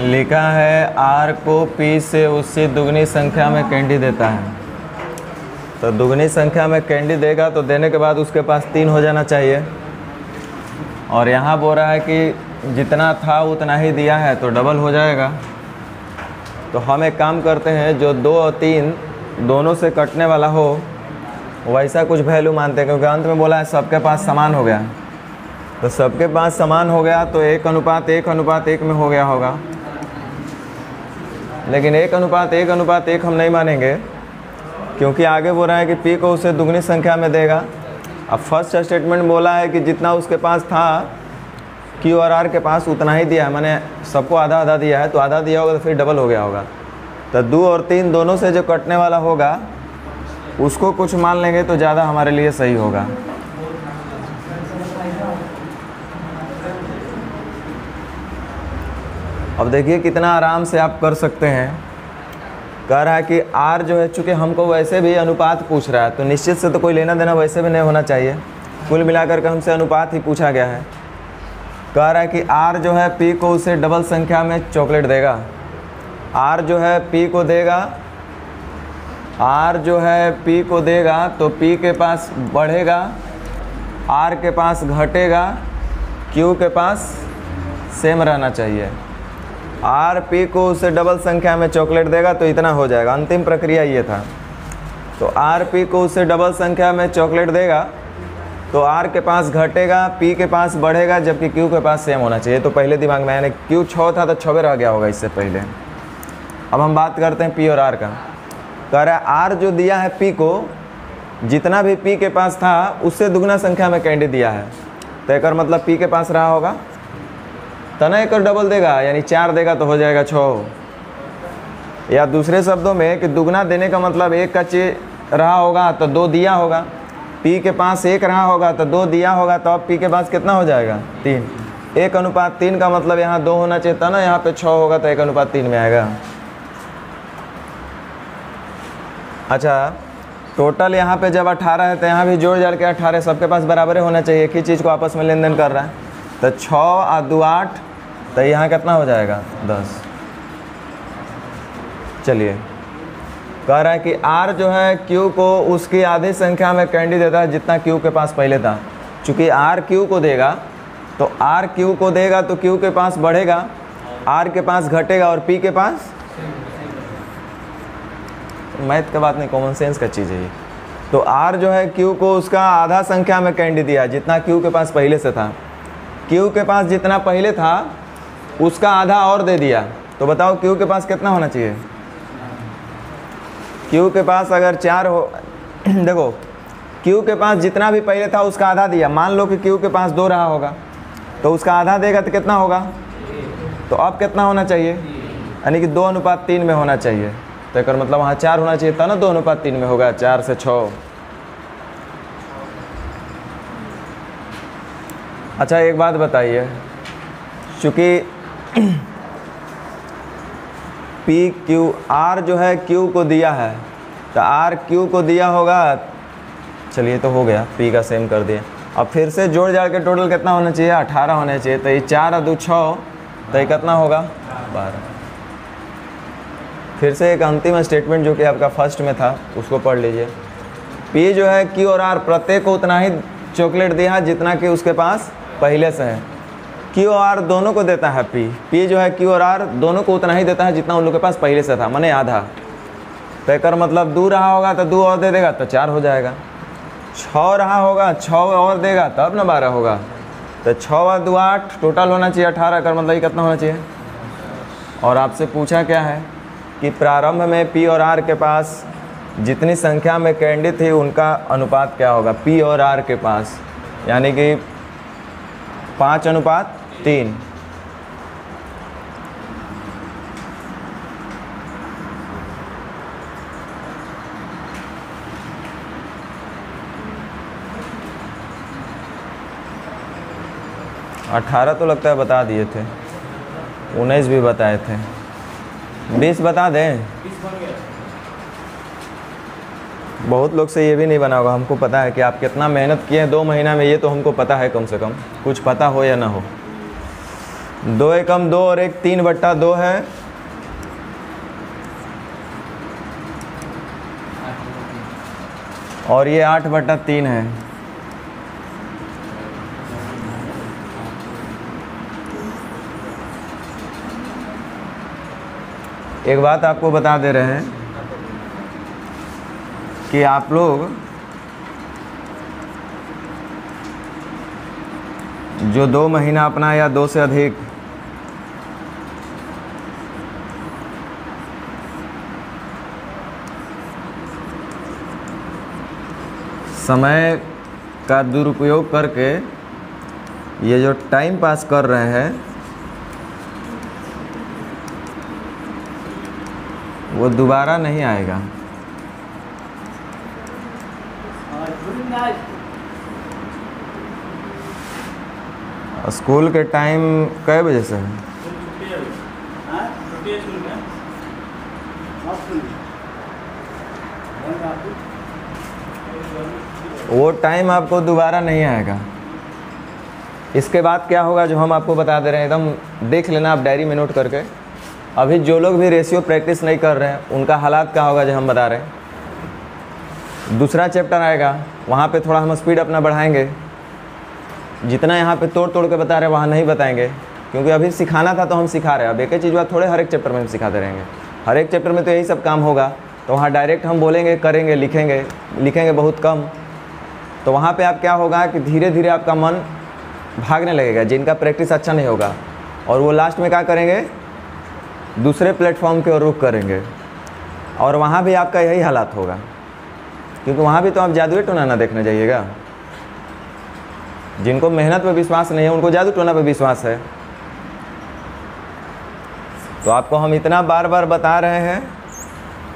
लिखा है R को P से उससे दुगनी संख्या में कैंडी देता है। तो दुगनी संख्या में कैंडी देगा तो देने के बाद उसके पास 3 हो जाना चाहिए। और यहाँ बोल रहा है कि जितना था उतना ही दिया है तो डबल हो जाएगा। तो हम एक काम करते हैं, जो 2 और 3 दोनों से कटने वाला हो वैसा कुछ वैल्यू मानते हैं, क्योंकि अंत में बोला है सबके पास समान हो गया। तो सबके पास समान हो गया तो 1:1:1 में हो गया होगा। लेकिन 1:1:1 हम नहीं मानेंगे, क्योंकि आगे बोल रहा है कि P को उसे दुगनी संख्या में देगा। अब फर्स्ट स्टेटमेंट बोला है कि जितना उसके पास था Q और R के पास उतना ही दिया है, माने सबको आधा आधा दिया है, तो आधा दिया होगा तो फिर डबल हो गया होगा। तो 2 और 3 दोनों से जो कटने वाला होगा उसको कुछ मान लेंगे तो ज़्यादा हमारे लिए सही होगा। अब देखिए कितना आराम से आप कर सकते हैं। कह रहा है कि R जो है, चूँकि हमको वैसे भी अनुपात पूछ रहा है तो निश्चित से तो कोई लेना देना वैसे भी नहीं होना चाहिए। कुल मिलाकर के हमसे अनुपात ही पूछा गया है। कह रहा है कि R जो है P को उसे डबल संख्या में चॉकलेट देगा। R जो है P को देगा, R जो है P को देगा तो P के पास बढ़ेगा, R के पास घटेगा, Q के पास सेम रहना चाहिए। R P को उसे डबल संख्या में चॉकलेट देगा तो इतना हो जाएगा। अंतिम प्रक्रिया ये था। तो R P को उसे डबल संख्या में चॉकलेट देगा तो R के पास घटेगा, P के पास बढ़ेगा, जबकि Q के पास सेम होना चाहिए। तो पहले दिमाग में, यानी Q 6 था तो 6 रह गया होगा इससे पहले। अब हम बात करते हैं P और R का। कह रहा है R जो दिया है P को, जितना भी P के पास था उससे दुगना संख्या में कैंडी दिया है। तो एक मतलब P के पास रहा होगा तो ना एक डबल देगा, यानी 4 देगा तो हो जाएगा 6। या दूसरे शब्दों में कि दुगना देने का मतलब 1 का चीज रहा होगा तो 2 दिया होगा। P के पास 1 रहा होगा तो 2 दिया होगा, तो अब P के पास कितना हो जाएगा 3। 1:3 का मतलब यहाँ 2 होना चाहिए था ना, यहाँ पे 6 होगा तो 1:3 में आएगा। अच्छा, टोटल यहाँ पे जब 18 है तो यहाँ भी जोड़ जाड़ के 18, सबके पास बराबर होना चाहिए, एक ही चीज़ को आपस में लेन देन कर रहा है। तो 6 और 2 8, तो यहाँ कितना हो जाएगा 10। चलिए, कह रहा है कि R जो है Q को उसकी आधी संख्या में कैंडी देता है जितना Q के पास पहले था। चूँकि R Q को देगा तो R Q को देगा तो Q के पास बढ़ेगा, R के पास घटेगा और P के पास, मैथ का बात नहीं, कॉमन सेंस का चीज़ है ये। तो R जो है Q को उसका आधा संख्या में कैंडी दिया जितना Q के पास पहले से था। Q के पास जितना पहले था उसका आधा और दे दिया। तो बताओ Q के पास कितना होना चाहिए। Q के पास अगर 4 हो देखो, Q के पास जितना भी पहले था उसका आधा दिया। मान लो कि Q के पास 2 रहा होगा तो उसका आधा देगा तो कितना होगा, तो अब कितना होना चाहिए, यानी कि 2:3 में होना चाहिए। तो एक मतलब वहाँ 4 होना चाहिए था ना, 2:3 में होगा, 4 से 6। अच्छा, एक बात बताइए, चूँकि P Q R जो है Q को दिया है तो R Q को दिया होगा। चलिए, तो हो गया, P का सेम कर दिया। अब फिर से जोड़ जाड़ के टोटल कितना होना चाहिए, 18 होना चाहिए। तो ये 4 और 2 6, तो ये कितना होगा 12। फिर से एक अंतिम स्टेटमेंट जो कि आपका फर्स्ट में था उसको पढ़ लीजिए। P जो है Q और R प्रत्येक को उतना ही चॉकलेट दिया है जितना कि उसके पास पहले से है। Q और R दोनों को देता है P जो है Q और R दोनों को उतना ही देता है जितना उन लोग के पास पहले से था, माने आधा। तो एक मतलब 2 रहा होगा तो 2 और दे देगा तो 4 हो जाएगा। 6 रहा होगा, 6 और देगा तब ना 12 होगा। तो 6 और 2 8, टोटल होना चाहिए 18 का मतलब ये कितना होना चाहिए। और आपसे पूछा क्या है कि प्रारंभ में P और R के पास जितनी संख्या में कैंडी थी उनका अनुपात क्या होगा। P और R के पास यानी कि 5:3। अठारह तो लगता है बता दिए थे, 19 भी बताए थे, 20 बता दें। बहुत लोग से ये भी नहीं बना होगा, हमको पता है कि आप कितना मेहनत किए हैं 2 महीना में, ये तो हमको पता है कम से कम, कुछ पता हो या ना हो। 2 एकम 2 और 1 3/2 है। और ये 8/3 है। एक बात आपको बता दे रहे हैं कि आप लोग जो 2 महीना अपना या 2 से अधिक समय का दुरुपयोग करके ये जो टाइम पास कर रहे हैं, वो दोबारा नहीं आएगा। स्कूल के टाइम कै बजे से है? वो टाइम आपको दोबारा नहीं आएगा। इसके बाद क्या होगा जो हम आपको बता दे रहे हैं, एकदम देख लेना आप डायरी में नोट करके। अभी जो लोग भी रेशियो प्रैक्टिस नहीं कर रहे हैं उनका हालात क्या होगा जो हम बता रहे हैं। दूसरा चैप्टर आएगा, वहाँ पे थोड़ा हम स्पीड अपना बढ़ाएंगे। जितना यहाँ पे तोड़ तोड़ के बता रहे हैं वहाँ नहीं बताएंगे, क्योंकि अभी सिखाना था तो हम सिखा रहे हैं। अब एक ही चीज़ बात थोड़े हर एक चैप्टर में हम सिखाते रहेंगे। हर एक चैप्टर में तो यही सब काम होगा, तो वहाँ डायरेक्ट हम बोलेंगे, करेंगे, लिखेंगे बहुत कम। तो वहाँ पे आप क्या होगा कि धीरे धीरे आपका मन भागने लगेगा, जिनका प्रैक्टिस अच्छा नहीं होगा, और वो लास्ट में क्या करेंगे, दूसरे प्लेटफॉर्म की ओर रुख करेंगे। और वहाँ भी आपका यही हालात होगा, क्योंकि वहाँ भी तो आप जादुई टोना ना देखने जाइएगा। जिनको मेहनत पे विश्वास नहीं है उनको जादू टोना पे विश्वास है। तो आपको हम इतना बार बार बता रहे हैं,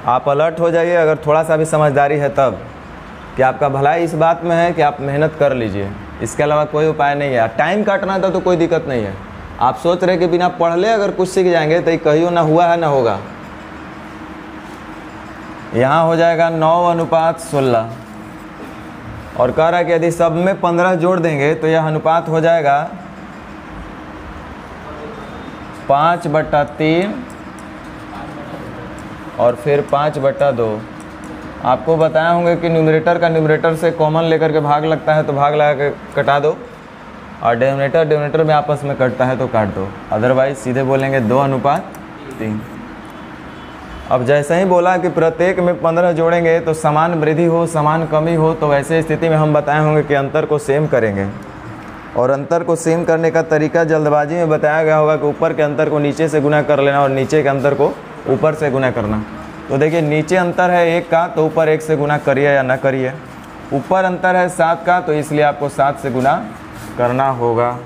आप अलर्ट हो जाइए। अगर थोड़ा सा भी समझदारी है तब कि आपका भलाई इस बात में है कि आप मेहनत कर लीजिए, इसके अलावा कोई उपाय नहीं है। टाइम काटना था तो कोई दिक्कत नहीं है। आप सोच रहे कि बिना पढ़ ले अगर कुछ सीख जाएंगे तो ये कहियो ना हुआ है ना होगा। यहाँ हो जाएगा 9:16 और कह रहा है कि यदि सब में 15 जोड़ देंगे तो यह अनुपात हो जाएगा 5/3 और फिर 5/2। आपको बताए होंगे कि न्यूमरेटर का न्यूमरेटर से कॉमन लेकर के भाग लगता है तो भाग लगा के कटा दो, और डिनोमिनेटर में आपस में कटता है तो काट दो, अदरवाइज सीधे बोलेंगे 2:3। अब जैसे ही बोला कि प्रत्येक में 15 जोड़ेंगे तो समान वृद्धि हो समान कमी हो, तो वैसे स्थिति में हम बताए होंगे कि अंतर को सेम करेंगे। और अंतर को सेम करने का तरीका जल्दबाजी में बताया गया होगा कि ऊपर के अंतर को नीचे से गुना कर लेना और नीचे के अंतर को ऊपर से गुना करना। तो देखिए नीचे अंतर है 1 का तो ऊपर 1 से गुना करिए या ना करिए। ऊपर अंतर है 7 का तो इसलिए आपको 7 से गुना करना होगा।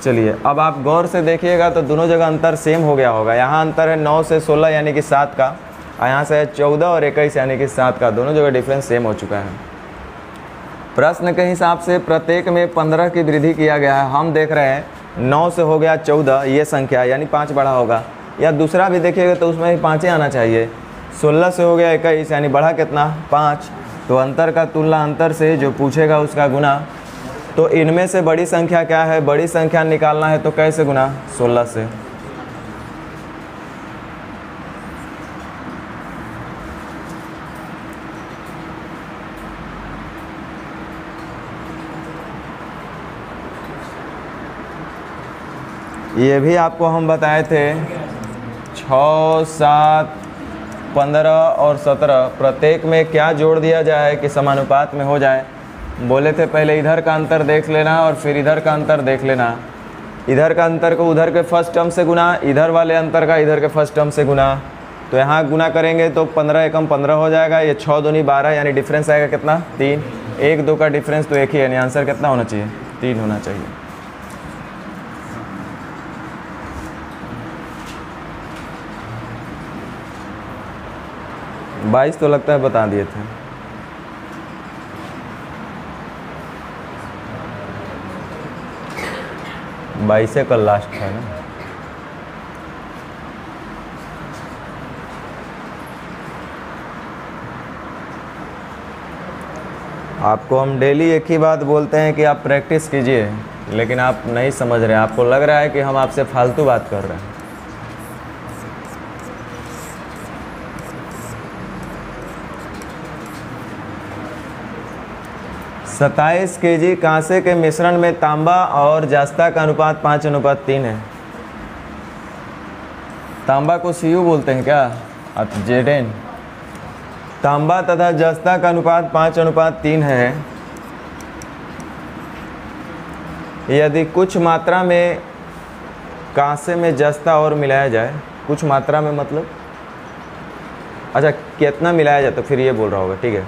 चलिए अब आप गौर से देखिएगा तो दोनों जगह अंतर सेम हो गया होगा। यहाँ अंतर है 9 से 16 यानी कि 7 का, और यहाँ से है 14 और 21 यानी कि 7 का। दोनों जगह डिफरेंस सेम हो चुका है। प्रश्न के हिसाब से प्रत्येक में 15 की वृद्धि किया गया है। हम देख रहे हैं 9 से हो गया 14 ये संख्या यानी 5 बढ़ा होगा, या दूसरा भी देखिएगा तो उसमें भी 5 ही आना चाहिए। 16 से हो गया 21 यानी बढ़ा कितना 5। तो अंतर का तुलना अंतर से, जो पूछेगा उसका गुना। तो इनमें से बड़ी संख्या क्या है, बड़ी संख्या निकालना है तो कैसे गुना 16 से। ये भी आपको हम बताए थे 6, 7, 15 और 17 प्रत्येक में क्या जोड़ दिया जाए कि समानुपात में हो जाए। बोले थे पहले इधर का अंतर देख लेना और फिर इधर का अंतर देख लेना। इधर का अंतर को उधर के फर्स्ट टर्म से गुना, इधर वाले अंतर का इधर के फर्स्ट टर्म से गुना। तो यहाँ गुना करेंगे तो 15 एकम 15 हो जाएगा। ये 6 दूनी 12 यानी डिफरेंस आएगा कितना 3। 1, 2 का डिफरेंस तो एक ही है, यानी आंसर कितना होना चाहिए 3 होना चाहिए। बाईस तो लगता है बता दिए थे। बाईस कल लास्ट था ना। आपको हम डेली एक ही बात बोलते हैं कि आप प्रैक्टिस कीजिए, लेकिन आप नहीं समझ रहे हैं। आपको लग रहा है कि हम आपसे फालतू बात कर रहे हैं। सत्ताईस केजी कांसे के मिश्रण में तांबा और जस्ता का अनुपात 5:3 है। तांबा को Cu बोलते हैं क्या? Zn। तांबा तथा जस्ता का अनुपात 5:3 है। यदि कुछ मात्रा में कांसे में जस्ता और मिलाया जाए, कुछ मात्रा में मतलब अच्छा कितना मिलाया जाए, तो फिर ये बोल रहा होगा, ठीक है।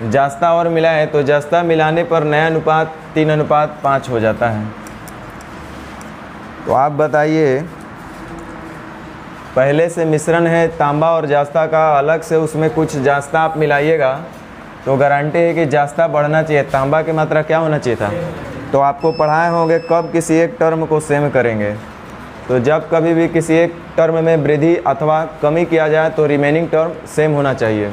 जस्ता और मिलाए तो जस्ता मिलाने पर नया अनुपात 3:5 हो जाता है। तो आप बताइए, पहले से मिश्रण है तांबा और जस्ता का, अलग से उसमें कुछ जस्ता आप मिलाइएगा तो गारंटी है कि जस्ता बढ़ना चाहिए, तांबा की मात्रा क्या होना चाहिए था। तो आपको पढ़ाए होंगे कब किसी एक टर्म को सेम करेंगे। तो जब कभी भी किसी एक टर्म में वृद्धि अथवा कमी किया जाए तो रिमेनिंग टर्म सेम होना चाहिए।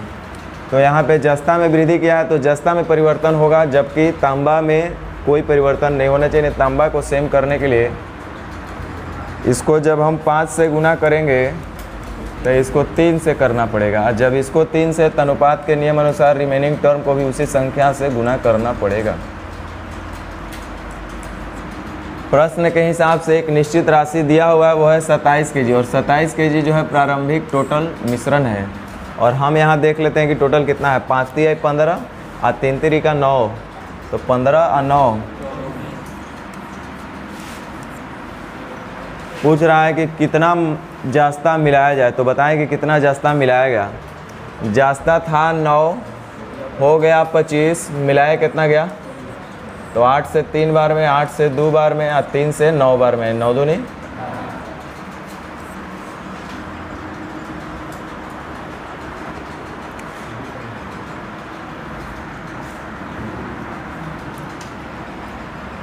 तो यहाँ पे जस्ता में वृद्धि किया है तो जस्ता में परिवर्तन होगा, जबकि तांबा में कोई परिवर्तन नहीं होना चाहिए। तांबा को सेम करने के लिए इसको जब हम 5 से गुना करेंगे तो इसको 3 से करना पड़ेगा, और जब इसको 3 से अनुपात के नियम अनुसार रिमेनिंग टर्म को भी उसी संख्या से गुना करना पड़ेगा। प्रश्न के हिसाब से एक निश्चित राशि दिया हुआ है, वो है 27 केजी, और 27 केजी जो है प्रारंभिक टोटल मिश्रण है। और हम यहाँ देख लेते हैं कि टोटल कितना है। 5 × 15 और 3 × 9, तो 15 और 9। पूछ रहा है कि कितना जस्ता मिलाया जाए, तो बताएं कि कितना जस्ता मिलाया गया। जस्ता था 9, हो गया 25, मिलाया कितना गया, तो 8 से 3 बार में, 8 से 2 बार में, और 3 से 9 बार में, 9 दूनी।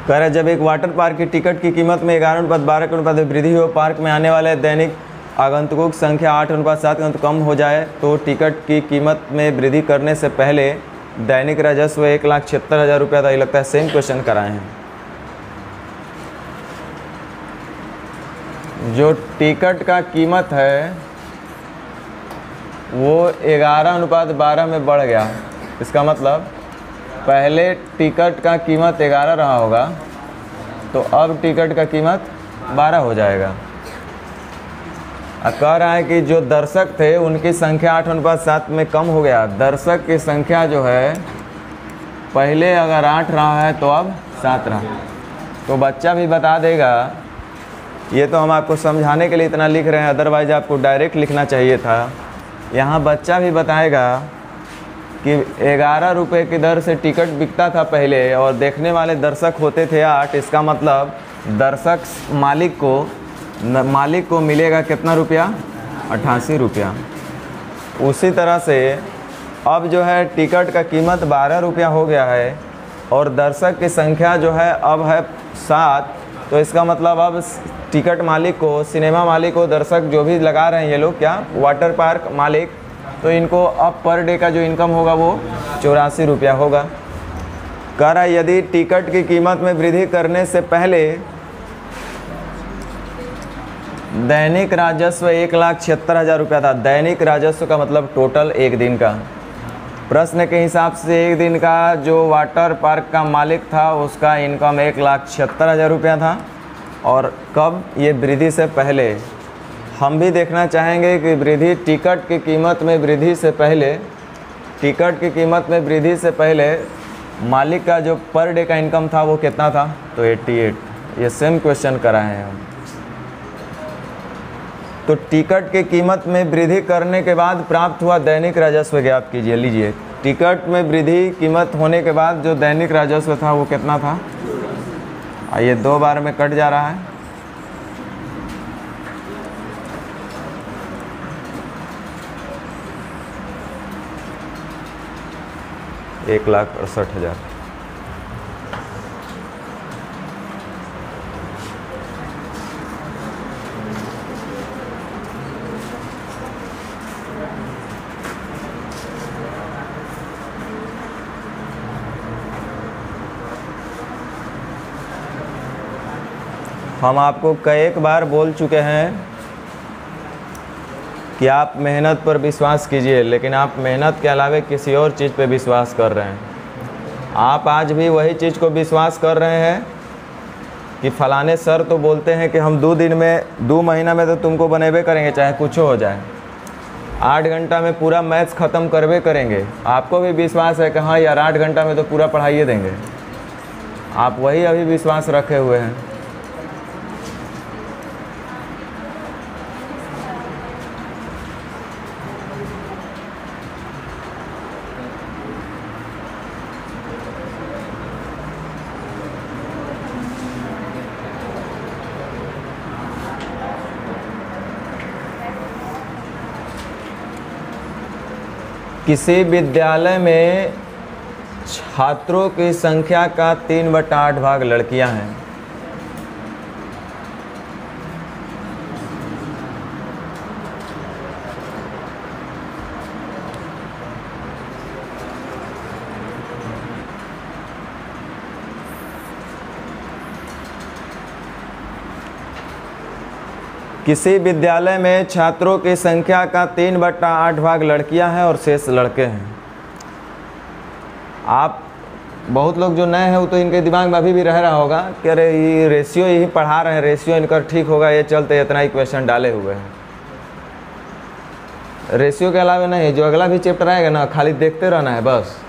कह रहे जब एक वाटर पार्क की टिकट की कीमत में 11:12 के अनुपात में वृद्धि हो, पार्क में आने वाले दैनिक आगंतुकों की संख्या 8:7 के कम हो जाए, तो टिकट की कीमत में वृद्धि करने से पहले दैनिक राजस्व 1,76,000 रुपया था। ये लगता है सेम क्वेश्चन कराए हैं। जो टिकट का कीमत है वो 11:12 में बढ़ गया। इसका मतलब पहले टिकट का कीमत 11 रहा होगा, तो अब टिकट का कीमत 12 हो जाएगा। कह रहा है कि जो दर्शक थे उनकी संख्या 8:7 में कम हो गया। दर्शक की संख्या जो है पहले अगर 8 रहा है तो अब 7 रहा। तो बच्चा भी बता देगा। ये तो हम आपको समझाने के लिए इतना लिख रहे हैं, अदरवाइज आपको डायरेक्ट लिखना चाहिए था। यहाँ बच्चा भी बताएगा कि 11 रुपये की दर से टिकट बिकता था पहले, और देखने वाले दर्शक होते थे 8। इसका मतलब दर्शक मालिक को मिलेगा कितना रुपया, 88 रुपया। उसी तरह से अब जो है टिकट का कीमत 12 रुपया हो गया है, और दर्शक की संख्या जो है अब है 7। तो इसका मतलब अब टिकट मालिक को, सिनेमा मालिक को, दर्शक जो भी लगा रहे हैं ये लोग, क्या वाटर पार्क मालिक, तो इनको अब पर डे का जो इनकम होगा वो 84 रुपया होगा। कह रहा है यदि टिकट की कीमत में वृद्धि करने से पहले दैनिक राजस्व 1,76,000 रुपया था। दैनिक राजस्व का मतलब टोटल एक दिन का। प्रश्न के हिसाब से एक दिन का जो वाटर पार्क का मालिक था उसका इनकम 1,76,000 रुपया था। और कब, ये वृद्धि से पहले। हम भी देखना चाहेंगे कि वृद्धि टिकट की कीमत में वृद्धि से पहले, टिकट की कीमत में वृद्धि से पहले मालिक का जो पर डे का इनकम था वो कितना था, तो 88। ये सेम क्वेश्चन कराए हैं हम। तो टिकट की कीमत में वृद्धि करने के बाद प्राप्त हुआ दैनिक राजस्व ज्ञात कीजिए। लीजिए, टिकट में वृद्धि कीमत होने के बाद जो दैनिक राजस्व था वो कितना था। ये 2 बार में कट जा रहा है। एक 1,68,000। हम आपको कई बार बोल चुके हैं कि आप मेहनत पर विश्वास कीजिए, लेकिन आप मेहनत के अलावा किसी और चीज़ पे विश्वास कर रहे हैं। आप आज भी वही चीज़ को विश्वास कर रहे हैं कि फलाने सर तो बोलते हैं कि हम 2 महीना में तो तुमको बनेबे करेंगे चाहे कुछ हो जाए, 8 घंटा में पूरा मैथ्स ख़त्म करबे करेंगे। आपको भी विश्वास है कि हाँ यार 8 घंटा में तो पूरा पढ़ाइए देंगे। आप वही अभी विश्वास रखे हुए हैं। किसी विद्यालय में छात्रों की संख्या का 3/8 भाग लड़कियां हैं। किसी विद्यालय में छात्रों की संख्या का 3/8 भाग लड़कियां हैं और शेष लड़के हैं। आप बहुत लोग जो नए हैं वो तो इनके दिमाग में अभी भी रह रहा होगा कि अरे ये रेशियो यही पढ़ा रहे हैं, रेशियो इनका ठीक होगा, ये चलते इतना ही क्वेश्चन डाले हुए हैं। रेशियो के अलावा नहीं, जो अगला भी चैप्टर आएगा ना खाली देखते रहना है बस।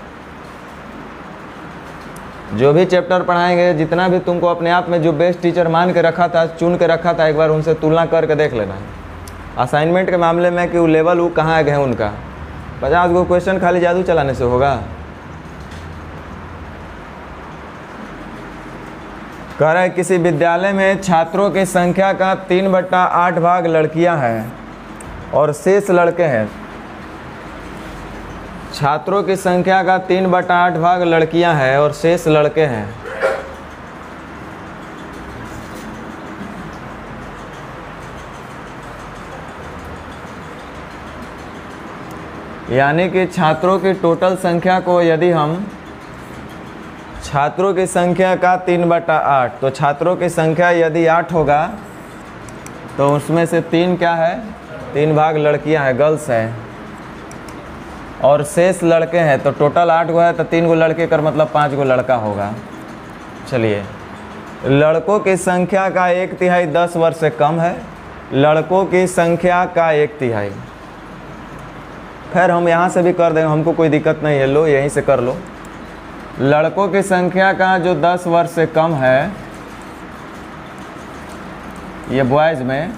जो भी चैप्टर पढ़ाएंगे, जितना भी तुमको अपने आप में जो बेस्ट टीचर मान के रखा था, चुन के रखा था, एक बार उनसे तुलना करके देख लेना है। असाइनमेंट के मामले में कि वो लेवल वो कहाँ गए उनका 50 गो क्वेश्चन खाली जादू चलाने से होगा। कह रहा है किसी विद्यालय में छात्रों की संख्या का 3/8 भाग लड़कियां हैं और शेष लड़के हैं। छात्रों की संख्या का 3/8 भाग लड़कियां हैं और शेष लड़के हैं। यानी कि छात्रों की टोटल संख्या को यदि हम छात्रों की संख्या का 3/8, तो छात्रों की संख्या यदि 8 होगा तो उसमें से 3 क्या है, 3 भाग लड़कियां हैं, गर्ल्स हैं, और शेष लड़के हैं। तो टोटल 8 गो है तो 3 गो लड़के कर मतलब 5 गो लड़का होगा। चलिए, लड़कों की संख्या का 1/3 10 वर्ष से कम है। लड़कों की संख्या का 1/3, खैर हम यहाँ से भी कर देंगे, हमको कोई दिक्कत नहीं है, लो यहीं से कर लो। लड़कों की संख्या का जो 10 वर्ष से कम है ये बॉयज़ में,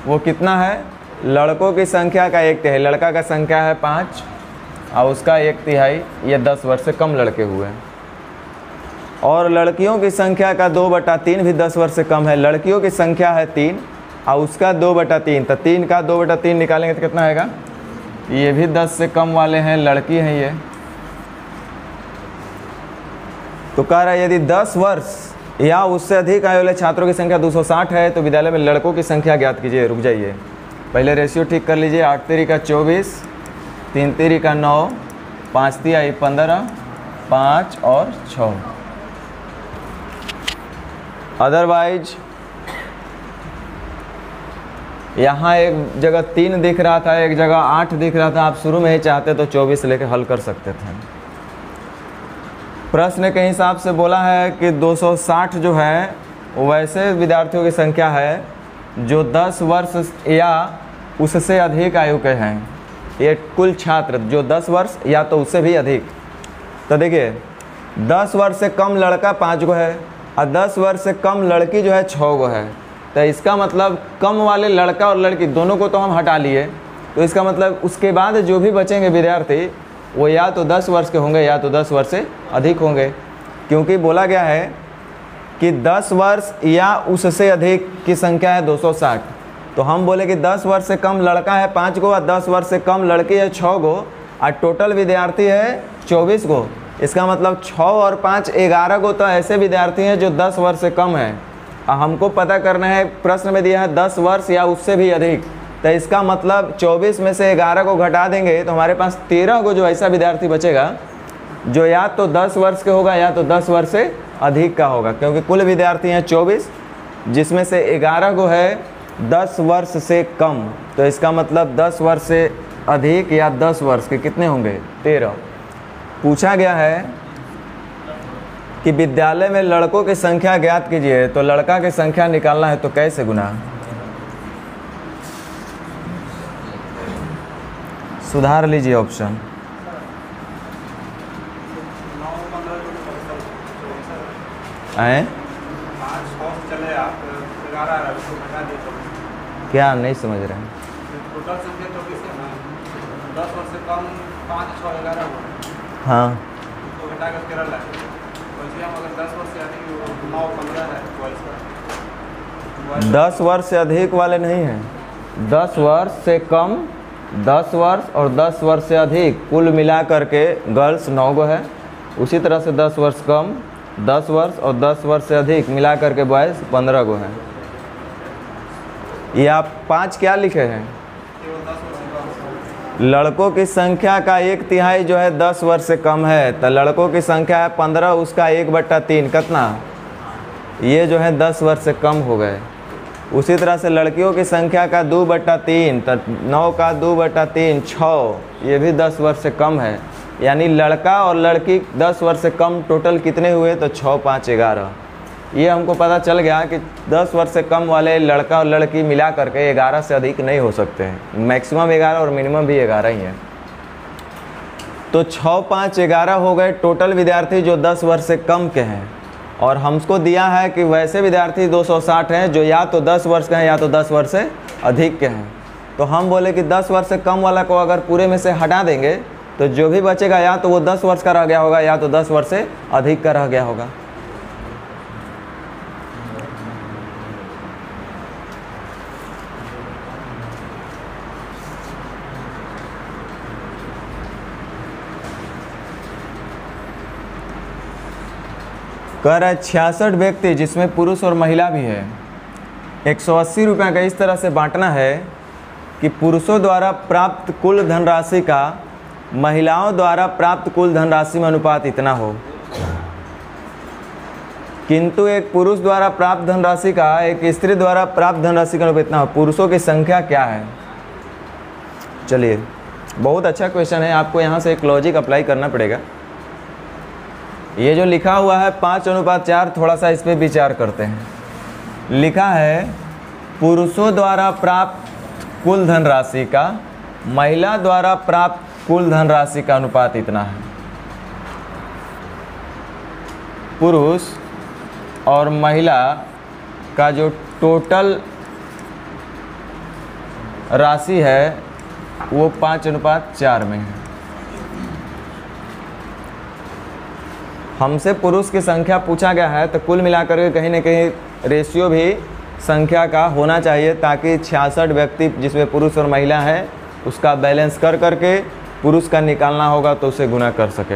वो कितना है, लड़कों की संख्या का 1/3। लड़का का संख्या है 5 और उसका 1/3, ये 10 वर्ष से कम लड़के हुए। और लड़कियों की संख्या का 2/3 भी 10 वर्ष से कम है। लड़कियों की संख्या है 3 और उसका 2/3, तो 3 का 2/3 निकालेंगे तो कितना आएगा, ये भी 10 से कम वाले हैं, लड़की हैं ये। तो कह रहा है यदि 10 वर्ष या उससे अधिक आयु वाले छात्रों की संख्या 260 है तो विद्यालय में लड़कों की संख्या ज्ञात कीजिए। रुक जाइए, पहले रेशियो ठीक कर लीजिए। 8 तिरी का 24, 3 तिरी का 9, 5 तिहाई 15, 5 और 6। अदरवाइज यहाँ एक जगह 3 दिख रहा था, एक जगह 8 दिख रहा था। आप शुरू में ही चाहते तो 24 लेके हल कर सकते थे। प्रश्न के हिसाब से बोला है कि 260 जो है वो वैसे विद्यार्थियों की संख्या है जो 10 वर्ष या उससे अधिक आयु के हैं। ये कुल छात्र जो 10 वर्ष या तो उससे भी अधिक। तो देखिए 10 वर्ष से कम लड़का 5 गो है और 10 वर्ष से कम लड़की जो है 6 गो है। तो इसका मतलब कम वाले लड़का और लड़की दोनों को तो हम हटा लिए, तो इसका मतलब उसके बाद जो भी बचेंगे विद्यार्थी वो या तो 10 वर्ष के होंगे या तो 10 वर्ष से अधिक होंगे, क्योंकि बोला गया है कि 10 वर्ष या उससे अधिक की संख्या है 260। तो हम बोले कि 10 वर्ष से कम लड़का है 5 गो और 10 वर्ष से कम लड़की है 6 गो और टोटल विद्यार्थी है 24 गो। इसका मतलब 6 और 5 11 गो तो ऐसे विद्यार्थी हैं जो 10 वर्ष से कम है। हमको पता करना है, प्रश्न में दिया है 10 वर्ष या उससे भी अधिक, तो इसका मतलब 24 में से 11 को घटा देंगे तो हमारे पास 13 को जो ऐसा विद्यार्थी बचेगा जो या तो 10 वर्ष के होगा या तो 10 वर्ष से अधिक का होगा, क्योंकि कुल विद्यार्थी हैं 24 जिसमें से 11 गो है 10 वर्ष से कम। तो इसका मतलब 10 वर्ष से अधिक या 10 वर्ष के कितने होंगे? 13। पूछा गया है कि विद्यालय में लड़कों की संख्या ज्ञात कीजिए। तो लड़का की संख्या निकालना है तो कैसे गुना? सुधार लीजिए ऑप्शन। क्या नहीं समझ रहे हैं? टोटल संख्या 24 है ना, 10 वर्ष से कम 5, 6, 11 हुआ। हाँ, तो घटा कर 13 लाख। वैसे हम अगर 10 वर्ष से अधिक 9, 15 है तो ऐसा 10 वर्ष से अधिक वाले नहीं हैं, 10 वर्ष से कम, 10 वर्ष और 10 वर्ष से अधिक, कुल मिला करके गर्ल्स 9 गो है। उसी तरह से 10 वर्ष कम, 10 वर्ष और 10 वर्ष से अधिक मिला करके बॉयज़ 15 गो हैं। ये आप 5 क्या लिखे हैं? केवल 10 वर्ष से कम। लड़कों की संख्या का 1/3 जो है 10 वर्ष से कम है, तो लड़कों की संख्या है 15, उसका 1/3 कितना? ये जो है 10 वर्ष से कम हो गए। उसी तरह से लड़कियों की संख्या का 2/3, तो 9 का 2/3 6, ये भी 10 वर्ष से कम है। यानी लड़का और लड़की 10 वर्ष से कम टोटल कितने हुए? तो 6, 5, 11। ये हमको पता चल गया कि 10 वर्ष से कम वाले लड़का और लड़की मिला करके 11 से अधिक नहीं हो सकते हैं। मैक्सिमम 11 और मिनिमम भी 11 ही है। तो 6, 5, 11 हो गए टोटल विद्यार्थी जो 10 वर्ष से कम के हैं। और हमको दिया है कि वैसे विद्यार्थी 260 हैं जो या तो 10 वर्ष के हैं या तो 10 वर्ष से अधिक के हैं। तो हम बोले कि 10 वर्ष से कम वाला को अगर पूरे में से हटा देंगे तो जो भी बचेगा या तो वो 10 वर्ष का रह गया होगा या तो 10 वर्ष से अधिक का रह गया होगा। कह रहा है 66 व्यक्ति जिसमें पुरुष और महिला भी है, 180 रुपये का इस तरह से बांटना है कि पुरुषों द्वारा प्राप्त कुल धनराशि का महिलाओं द्वारा प्राप्त कुल धनराशि में अनुपात इतना हो। किंतु एक पुरुष द्वारा प्राप्त धनराशि का एक स्त्री द्वारा प्राप्त धनराशि का अनुपात इतना हो। पुरुषों की संख्या क्या है? चलिए, बहुत अच्छा क्वेश्चन है। आपको यहाँ से एक लॉजिक अप्लाई करना पड़ेगा। ये जो लिखा हुआ है 5:4, थोड़ा सा इस पर विचार करते हैं। लिखा है पुरुषों द्वारा प्राप्त कुल धनराशि का महिला द्वारा प्राप्त कुल धनराशि का अनुपात इतना है। पुरुष और महिला का जो टोटल राशि है वो 5:4 में है। हमसे पुरुष की संख्या पूछा गया है तो कुल मिलाकर के कहीं ना कहीं रेशियो भी संख्या का होना चाहिए ताकि 66 व्यक्ति जिसमें पुरुष और महिला है उसका बैलेंस कर करके पुरुष का निकालना होगा तो उसे गुना कर सके।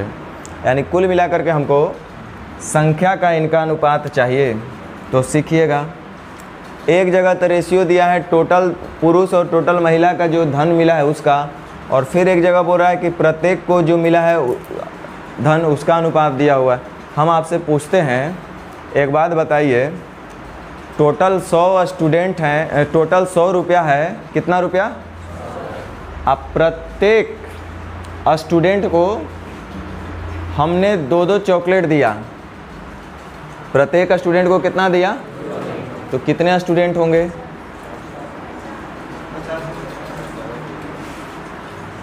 यानी कुल मिलाकर के हमको संख्या का इनका अनुपात चाहिए। तो सीखिएगा, एक जगह तो रेशियो दिया है टोटल पुरुष और टोटल महिला का जो धन मिला है उसका, और फिर एक जगह बोल रहा है कि प्रत्येक को जो मिला है धन उसका अनुपात दिया हुआ है। हम आपसे पूछते हैं, एक बात बताइए, टोटल 100 स्टूडेंट हैं, टोटल 100 रुपया है, कितना रुपया? अब प्रत्येक स्टूडेंट को हमने 2-2 चॉकलेट दिया। प्रत्येक स्टूडेंट को कितना दिया? तो कितने स्टूडेंट होंगे?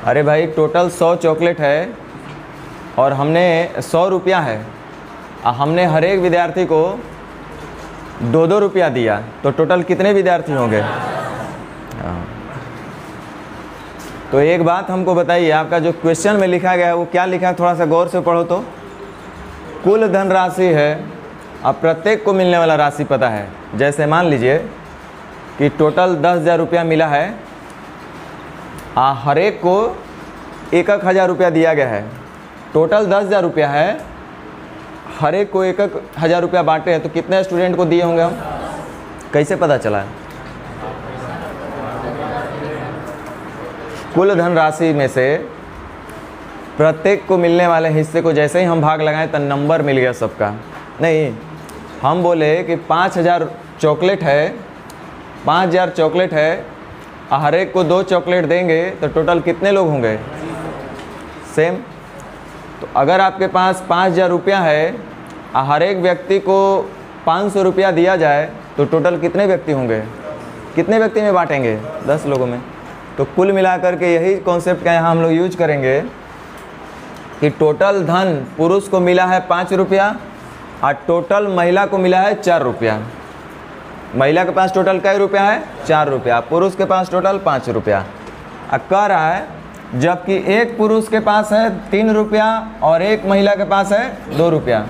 अरे भाई, टोटल 100 चॉकलेट है और हमने 100 रुपया है, हमने हर एक विद्यार्थी को 2-2 रुपया दिया, तो टोटल कितने विद्यार्थी होंगे? तो एक बात हमको बताइए, आपका जो क्वेश्चन में लिखा गया है वो क्या लिखा है? थोड़ा सा गौर से पढ़ो तो। कुल धनराशि है, अब प्रत्येक को मिलने वाला राशि पता है। जैसे मान लीजिए कि टोटल 10,000 रुपया मिला है, हर एक को 1-1 हज़ार रुपया दिया गया है। टोटल 10,000 रुपया है, हर एक को 1-1 हज़ार रुपया बांटे हैं, तो कितने स्टूडेंट को दिए होंगे हम? कैसे पता चला है? कुल धनराशि में से प्रत्येक को मिलने वाले हिस्से को जैसे ही हम भाग लगाएं तो नंबर मिल गया सबका। नहीं, हम बोले कि 5,000 चॉकलेट है, 5000 चॉकलेट है, हर एक को 2 चॉकलेट देंगे तो टोटल कितने लोग होंगे? सेम। तो अगर आपके पास 5000 रुपया है, हर एक व्यक्ति को 500 रुपया दिया जाए तो टोटल कितने व्यक्ति होंगे? कितने व्यक्ति में बांटेंगे? 10 लोगों में। तो कुल मिलाकर के यही कॉन्सेप्ट का यहाँ हम लोग यूज करेंगे कि टोटल धन पुरुष को मिला है 5 रुपया और टोटल महिला को मिला है 4 रुपया। महिला के पास टोटल कई रुपया है? 4 रुपया। पुरुष के पास टोटल 5 रुपया। अब कह रहा है जबकि एक पुरुष के पास है 3 रुपया और एक महिला के पास है 2 रुपया।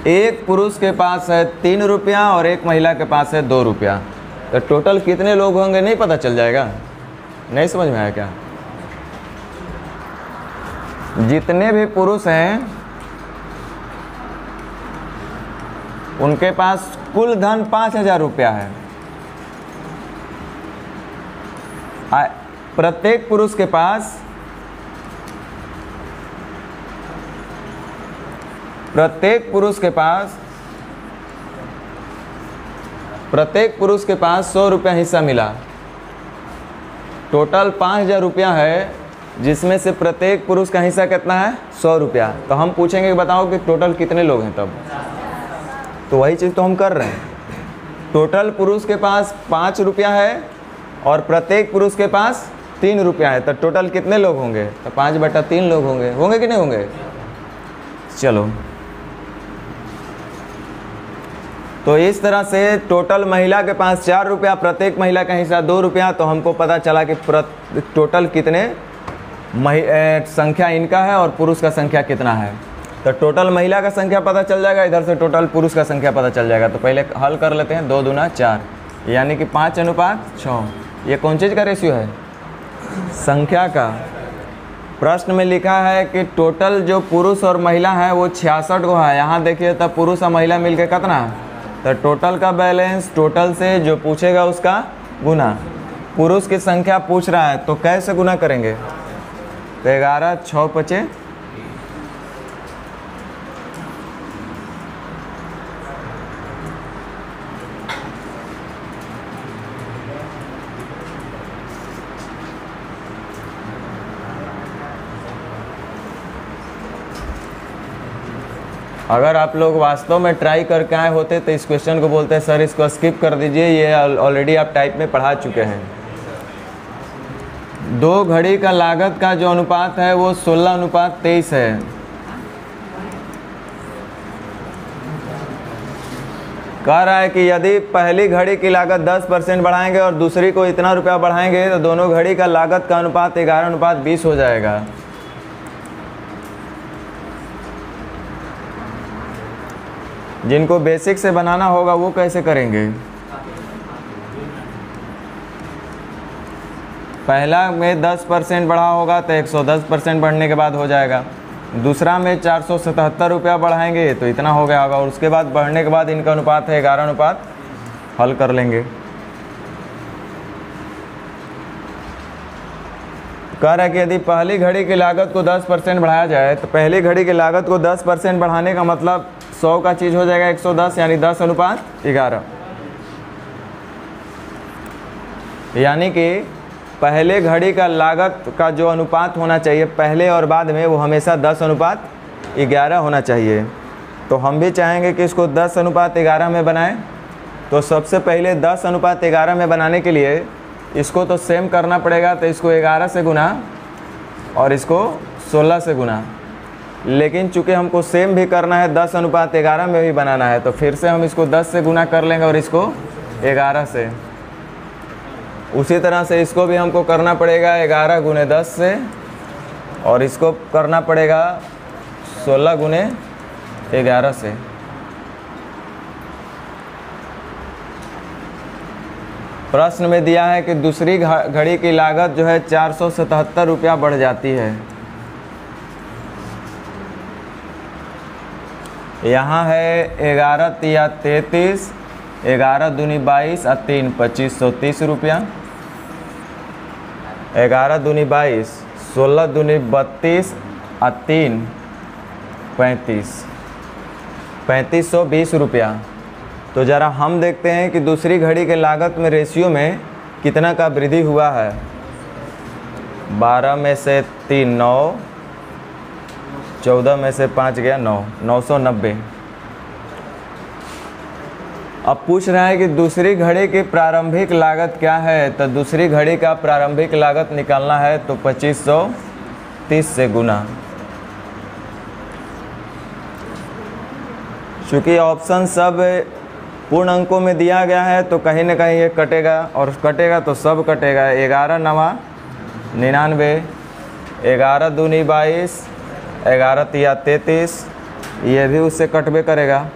एक पुरुष के पास है 3 रुपया और एक महिला के पास है 2 रुपया। तो टोटल कितने लोग होंगे नहीं पता चल जाएगा? नहीं समझ में आया क्या? जितने भी पुरुष हैं उनके पास कुल धन 5000 रुपया है। प्रत्येक पुरुष के पास प्रत्येक पुरुष के पास 100 रुपया हिस्सा मिला। टोटल 5000 रुपया है जिसमें से प्रत्येक पुरुष का हिस्सा कितना है? 100 रुपया। तो हम पूछेंगे कि बताओ कि टोटल कितने लोग हैं तब? तो वही चीज़ तो हम कर रहे हैं। टोटल पुरुष के पास 5 रुपया है और प्रत्येक पुरुष के पास 3 रुपया है। तो टोटल कितने लोग होंगे? तो 5/3 लोग होंगे। होंगे कि नहीं होंगे? चलो, तो इस तरह से टोटल महिला के पास 4 रुपया, प्रत्येक महिला का हिस्सा 2 रुपया। तो हमको पता चला कि टोटल कितने संख्या इनका है और पुरुष का संख्या कितना है। तो टोटल महिला का संख्या पता चल जाएगा, इधर से टोटल पुरुष का संख्या पता चल जाएगा। तो पहले हल कर लेते हैं। 2 दूना 4 यानी कि 5:6। ये कौन चीज़ का रेशियो है? संख्या का। प्रश्न में लिखा है कि टोटल जो पुरुष और महिला है वो 66 को है। यहाँ देखिए तब पुरुष और महिला मिलके कितना? तो टोटल का बैलेंस टोटल से जो पूछेगा उसका गुना। पुरुष की संख्या पूछ रहा है तो कैसे गुना करेंगे? तो 11 6 5 अगर आप लोग वास्तव में ट्राई करके आए होते तो इस क्वेश्चन को बोलते हैं सर इसको स्किप कर दीजिए, ये ऑलरेडी आप टाइप में पढ़ा चुके हैं। 2 घड़ी का लागत का जो अनुपात है वो 16:23 है। कह रहा है कि यदि पहली घड़ी की लागत 10% बढ़ाएंगे और दूसरी को इतना रुपया बढ़ाएंगे तो दोनों घड़ी का लागत का अनुपात 11:20 हो जाएगा। जिनको बेसिक से बनाना होगा वो कैसे करेंगे? पहला में 10% बढ़ा होगा तो 110% बढ़ने के बाद हो जाएगा। दूसरा में 477 रुपया बढ़ाएंगे तो इतना हो गया होगा और उसके बाद बढ़ने के बाद इनका अनुपात है 11:, हल कर लेंगे। कह रहा है कि यदि पहली घड़ी की लागत को 10% बढ़ाया जाए तो पहली घड़ी की लागत को 10% बढ़ाने का मतलब 100 का चीज़ हो जाएगा 110 यानी 10:11। यानी कि पहले घड़ी का लागत का जो अनुपात होना चाहिए पहले और बाद में वो हमेशा 10:11 होना चाहिए। तो हम भी चाहेंगे कि इसको 10:11 में बनाएं। तो सबसे पहले 10:11 में बनाने के लिए इसको तो सेम करना पड़ेगा। तो इसको 11 से गुना और इसको 16 से गुना। लेकिन चूँकि हमको सेम भी करना है 10:11 में भी बनाना है तो फिर से हम इसको 10 से गुना कर लेंगे और इसको 11 से। उसी तरह से इसको भी हमको करना पड़ेगा 11 गुने 10 से और इसको करना पड़ेगा 16 गुने 11 से। प्रश्न में दिया है कि दूसरी घड़ी की लागत जो है 477 रुपया बढ़ जाती है। यहाँ है 11 तिया 33, 11 दूनी 22 और 3 2530 रुपया। 11 दूनी 22, 16 दूनी 32 और 3 35। 3520 रुपया। तो ज़रा हम देखते हैं कि दूसरी घड़ी के लागत में रेशियो में कितना का वृद्धि हुआ है। 12 में से 3 9, 14 में से 5 गया 9, 990। अब पूछ रहा है कि दूसरी घड़ी की प्रारंभिक लागत क्या है। तो दूसरी घड़ी का प्रारंभिक लागत निकालना है तो 2530 से गुना। चूँकि ऑप्शन सब पूर्ण अंकों में दिया गया है तो कहीं ना कहीं ये कटेगा, और कटेगा तो सब कटेगा। 11 9 99, 11 दूनी 22, 11 तिया 33, ये भी उससे कटबे करेगा।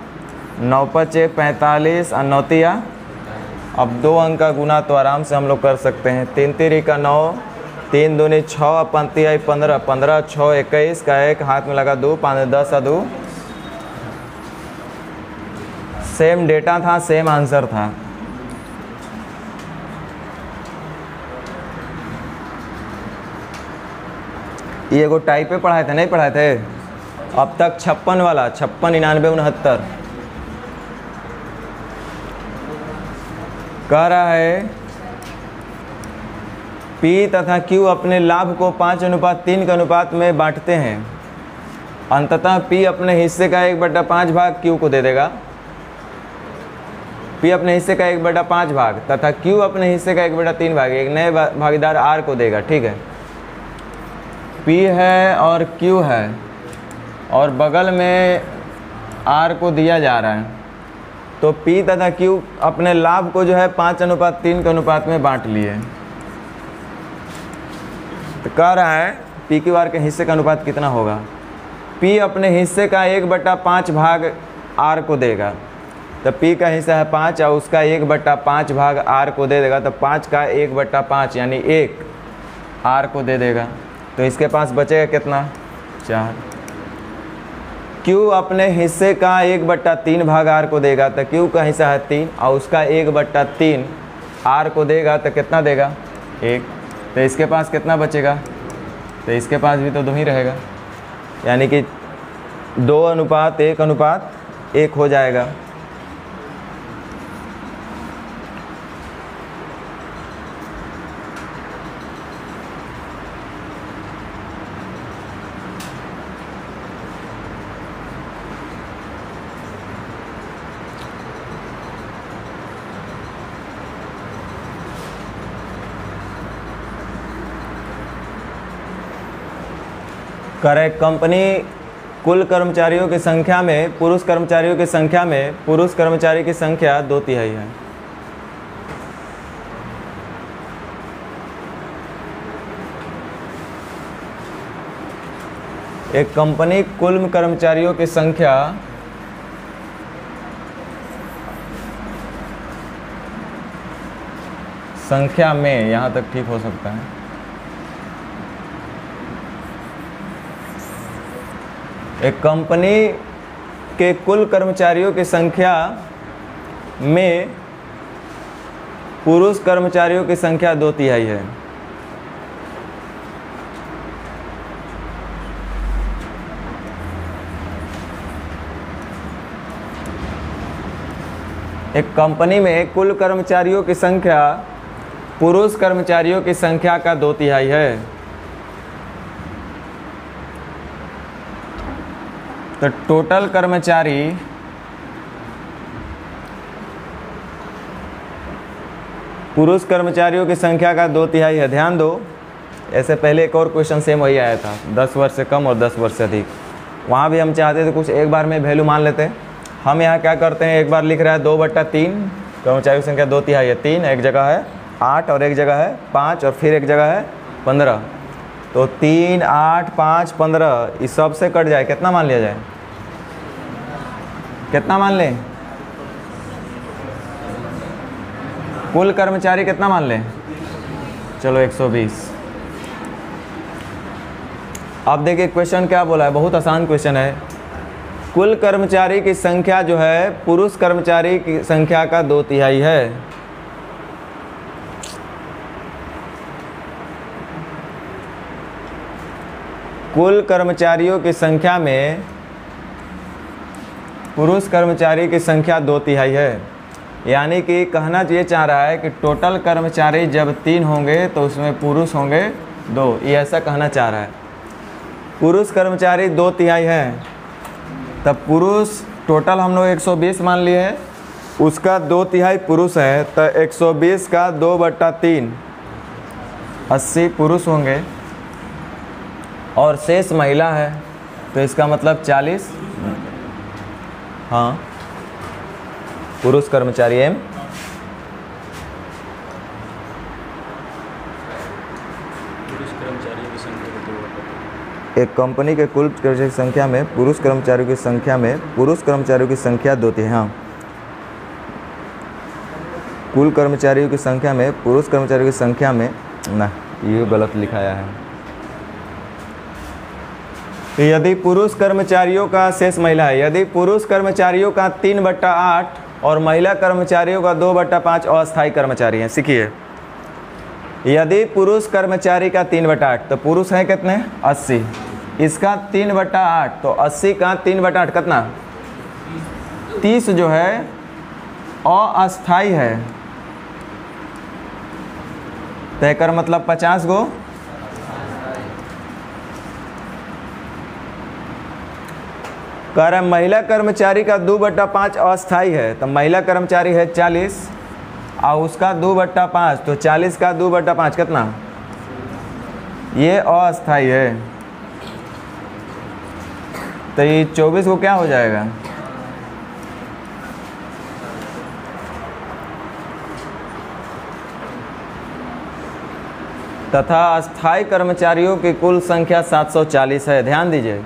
9 5 45 और 9 तिया। अब 2 अंक का गुना तो आराम से हम लोग कर सकते हैं। 3 3 का 9, 3 दूनी 6, 5 तिया 15, 15 6 21 का 1 हाथ में लगा 2, 5 10 और 2। सेम डेटा था, सेम आंसर था। ये को टाइप पे पढ़ाए थे, नहीं पढ़ाए थे अब तक? 56 वाला, 56 99 69 कह रहा है P तथा Q अपने लाभ को 5:3 के अनुपात में बांटते हैं। अंततः P अपने हिस्से का 1/5 भाग Q को दे देगा। P अपने हिस्से का 1/5 भाग तथा Q अपने हिस्से का 1/3 भाग एक नए भागीदार R को देगा। ठीक है, P है और Q है और बगल में R को दिया जा रहा है। तो P तथा Q अपने लाभ को जो है 5:3 के अनुपात में बांट लिए। तो कह रहा है P Q R के हिस्से का अनुपात कितना होगा। P अपने हिस्से का 1/5 भाग R को देगा। तो P का हिस्सा है 5 और उसका 1/5 भाग R को दे देगा। तो 5 का 1/5 यानी 1 R को दे देगा। तो इसके पास बचेगा कितना, 4। Q अपने हिस्से का 1/3 भाग R को देगा। तो Q का हिस्सा है 3 और उसका 1/3 R को देगा। तो कितना देगा, 1। तो इसके पास कितना बचेगा, तो इसके पास भी तो 2 ही रहेगा, यानी कि 2:1:1 हो जाएगा। करेक्ट। कंपनी कुल कर्मचारियों की संख्या में पुरुष कर्मचारियों की संख्या में पुरुष कर्मचारी की संख्या 2/3 है। एक कंपनी कुल कर्मचारियों की संख्या में, यहाँ तक ठीक हो सकता है। एक कंपनी के कुल कर्मचारियों की संख्या में पुरुष कर्मचारियों की संख्या 2/3 है। एक कंपनी में कुल कर्मचारियों की संख्या पुरुष कर्मचारियों की संख्या का 2/3 है। तो टोटल कर्मचारी पुरुष कर्मचारियों की संख्या का 2/3 है। ध्यान दो, ऐसे पहले एक और क्वेश्चन सेम वही आया था, 10 वर्ष से कम और 10 वर्ष से अधिक। वहाँ भी हम चाहते थे कुछ एक बार में वैल्यू मान लेते। हम यहाँ क्या करते हैं, एक बार लिख रहा है 2/3, कर्मचारियों की संख्या 2/3 है। 3 एक जगह है, 8 और एक जगह है 5 और फिर एक जगह है 15। तो 3 8 5 15 इस सब से कट जाए, कितना मान लिया जाए, कितना मान लें, कुल कर्मचारी कितना मान लें, चलो 120। अब देखिए क्वेश्चन क्या बोला है, बहुत आसान क्वेश्चन है। कुल कर्मचारी की संख्या जो है पुरुष कर्मचारी की संख्या का 2/3 है। कुल कर्मचारियों की संख्या में पुरुष कर्मचारी की संख्या 2/3 है, यानी कि कहना ये चाह रहा है कि टोटल कर्मचारी जब 3 होंगे तो उसमें पुरुष होंगे 2, ये ऐसा कहना चाह रहा है। पुरुष कर्मचारी 2/3 हैं, तब पुरुष टोटल हम लोग 120 मान लिए हैं, उसका 2/3 पुरुष है, तो 120 का 2/3 80 पुरुष होंगे और शेष महिला है, तो इसका मतलब 40। हाँ, पुरुष कर्मचारी एम एक कंपनी के कुल कर्मचारियों की संख्या में पुरुष कर्मचारियों की संख्या में पुरुष कर्मचारियों की संख्या 2/3। हाँ, कुल कर्मचारियों की संख्या में पुरुष कर्मचारियों की संख्या में ना, ये गलत लिखाया है। तो यदि पुरुष कर्मचारियों का शेष महिला है, यदि पुरुष कर्मचारियों का 3/8 और महिला कर्मचारियों का 2/5 अस्थायी कर्मचारी हैं। सीखिए, यदि पुरुष कर्मचारी का 3/8 तो पुरुष है कितने 80, इसका 3/8 तो 80 का 3/8 कितना 30 जो है अस्थायी है, तय कर मतलब 50 गो। कह रहा है महिला कर्मचारी का 2/5 अस्थायी है, तो महिला कर्मचारी है 40 और उसका 2/5 तो 40 का 2/5 कितना, ये अस्थायी है, तो ये 24 को क्या हो जाएगा, तथा अस्थायी कर्मचारियों की कुल संख्या 740 है। ध्यान दीजिए,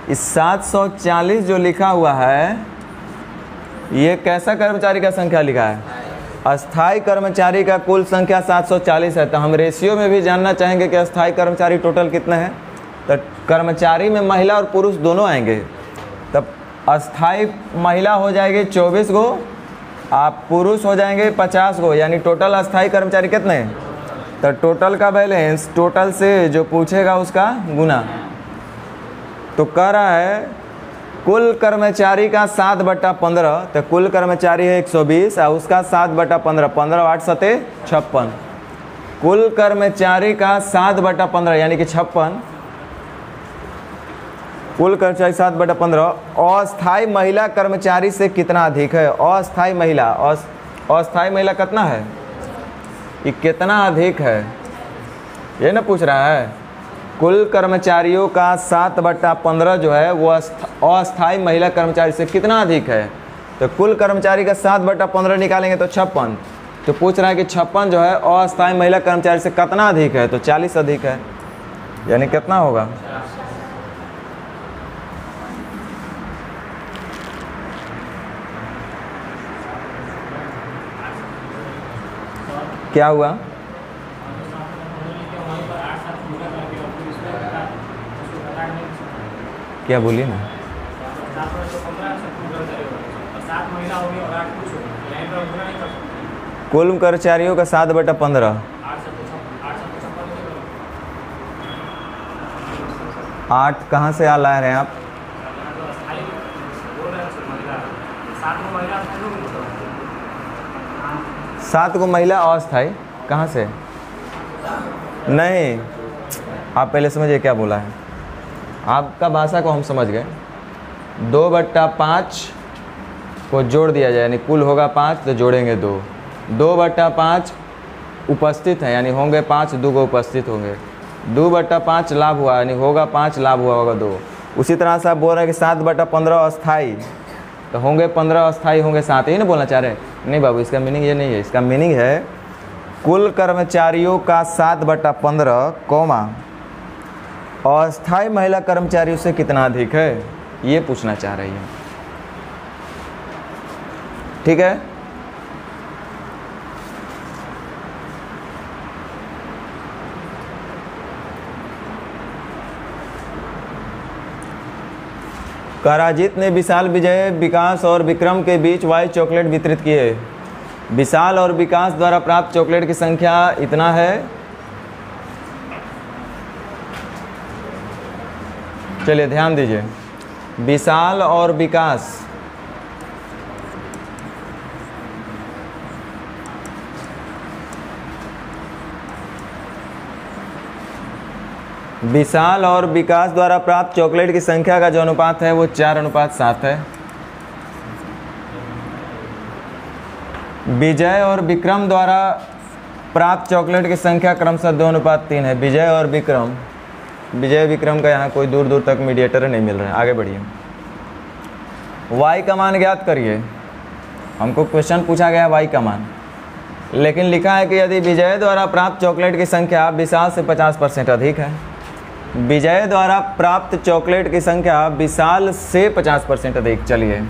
इस 740 जो लिखा हुआ है ये कैसा कर्मचारी का संख्या लिखा है, अस्थायी कर्मचारी का कुल संख्या 740 है। तो हम रेशियो में भी जानना चाहेंगे कि अस्थायी कर्मचारी टोटल कितने हैं, तो कर्मचारी में महिला और पुरुष दोनों आएंगे, तब अस्थायी महिला हो जाएगी 24 गो, आप पुरुष हो जाएंगे 50 गो, यानी टोटल अस्थायी कर्मचारी कितने हैं, तो टोटल का बैलेंस टोटल से जो पूछेगा उसका गुना। तो कह रहा है कुल कर्मचारी का 7/15, तो कुल कर्मचारी है 120 और उसका 7/15, 15 8 7 56, कुल कर्मचारी का 7/15 यानी कि 56, कुल कर्मचारी 7/15 अस्थायी महिला कर्मचारी से कितना अधिक है, अस्थायी महिला अस्थायी महिला कितना है, ये कितना अधिक है, ये ना पूछ रहा है। कुल कर्मचारियों का 7/15 जो है वो अस्थायी महिला कर्मचारी से कितना अधिक है, तो कुल कर्मचारी का 7/15 निकालेंगे तो 56, तो पूछ रहा है कि 56 जो है अस्थायी महिला कर्मचारी से कितना अधिक है, तो 40 अधिक है, यानी कितना होगा, क्या हुआ, क्या बोलिए ना, कुल कर्मचारियों का 7/15 8 कहाँ से आ ला रहे हैं आप, 7 को महिला अस्थायी कहाँ से, नहीं आप पहले समझिए क्या बोला है, आपका भाषा को हम समझ गए। 2/5 को जोड़ दिया जाए यानी कुल होगा 5 तो जोड़ेंगे 2, 2/5 उपस्थित है यानी होंगे 5, 2 को उपस्थित होंगे, 2/5 लाभ हुआ यानी होगा 5, लाभ हुआ होगा 2। उसी तरह से आप बोल रहे हैं कि 7/15 अस्थायी तो होंगे 15 अस्थायी होंगे 7, यही ना बोलना चाह रहे हैं, नहीं बाबू इसका मीनिंग ये नहीं है, इसका मीनिंग है कुल कर्मचारियों का 7/15 कौमा अस्थायी महिला कर्मचारियों से कितना अधिक है, ये पूछना चाह रही है। ठीक है, कराजीत ने विशाल, विजय, विकास और विक्रम के बीच वाई चॉकलेट वितरित किए। विशाल और विकास द्वारा प्राप्त चॉकलेट की संख्या इतना है। चलिए ध्यान दीजिए, विशाल और विकास विशाल और विकास द्वारा प्राप्त चॉकलेट की संख्या का जो अनुपात है वो 4:7 है। विजय और विक्रम द्वारा प्राप्त चॉकलेट की संख्या क्रमशः 2:3 है। विजय और विक्रम, विजय विक्रम का यहाँ कोई दूर दूर तक मीडिएटर नहीं मिल रहा है। आगे बढ़िए, y का मान ज्ञात करिए। हमको क्वेश्चन पूछा गया y का मान, लेकिन लिखा है कि यदि विजय द्वारा प्राप्त चॉकलेट की संख्या विशाल से 50% अधिक है। विजय द्वारा प्राप्त चॉकलेट की संख्या विशाल से 50% अधिक। चलिए,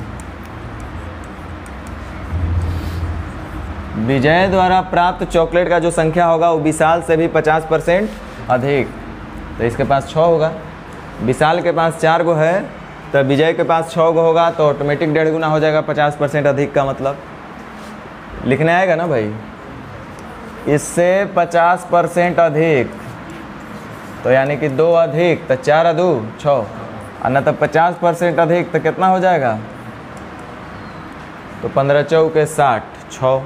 विजय द्वारा प्राप्त चॉकलेट का जो संख्या होगा वो विशाल से भी 50% अधिक, तो इसके पास 6 होगा। विशाल के पास 4 गो है, तो विजय के पास 6 गो होगा, तो ऑटोमेटिक 1.5 गुना हो जाएगा 50% अधिक का मतलब। लिखने आएगा ना भाई, इससे 50% अधिक, तो यानी कि 2 अधिक, तो 4 2 6, और न तो 50% अधिक तो कितना हो जाएगा, तो 15 चौके 60, 6।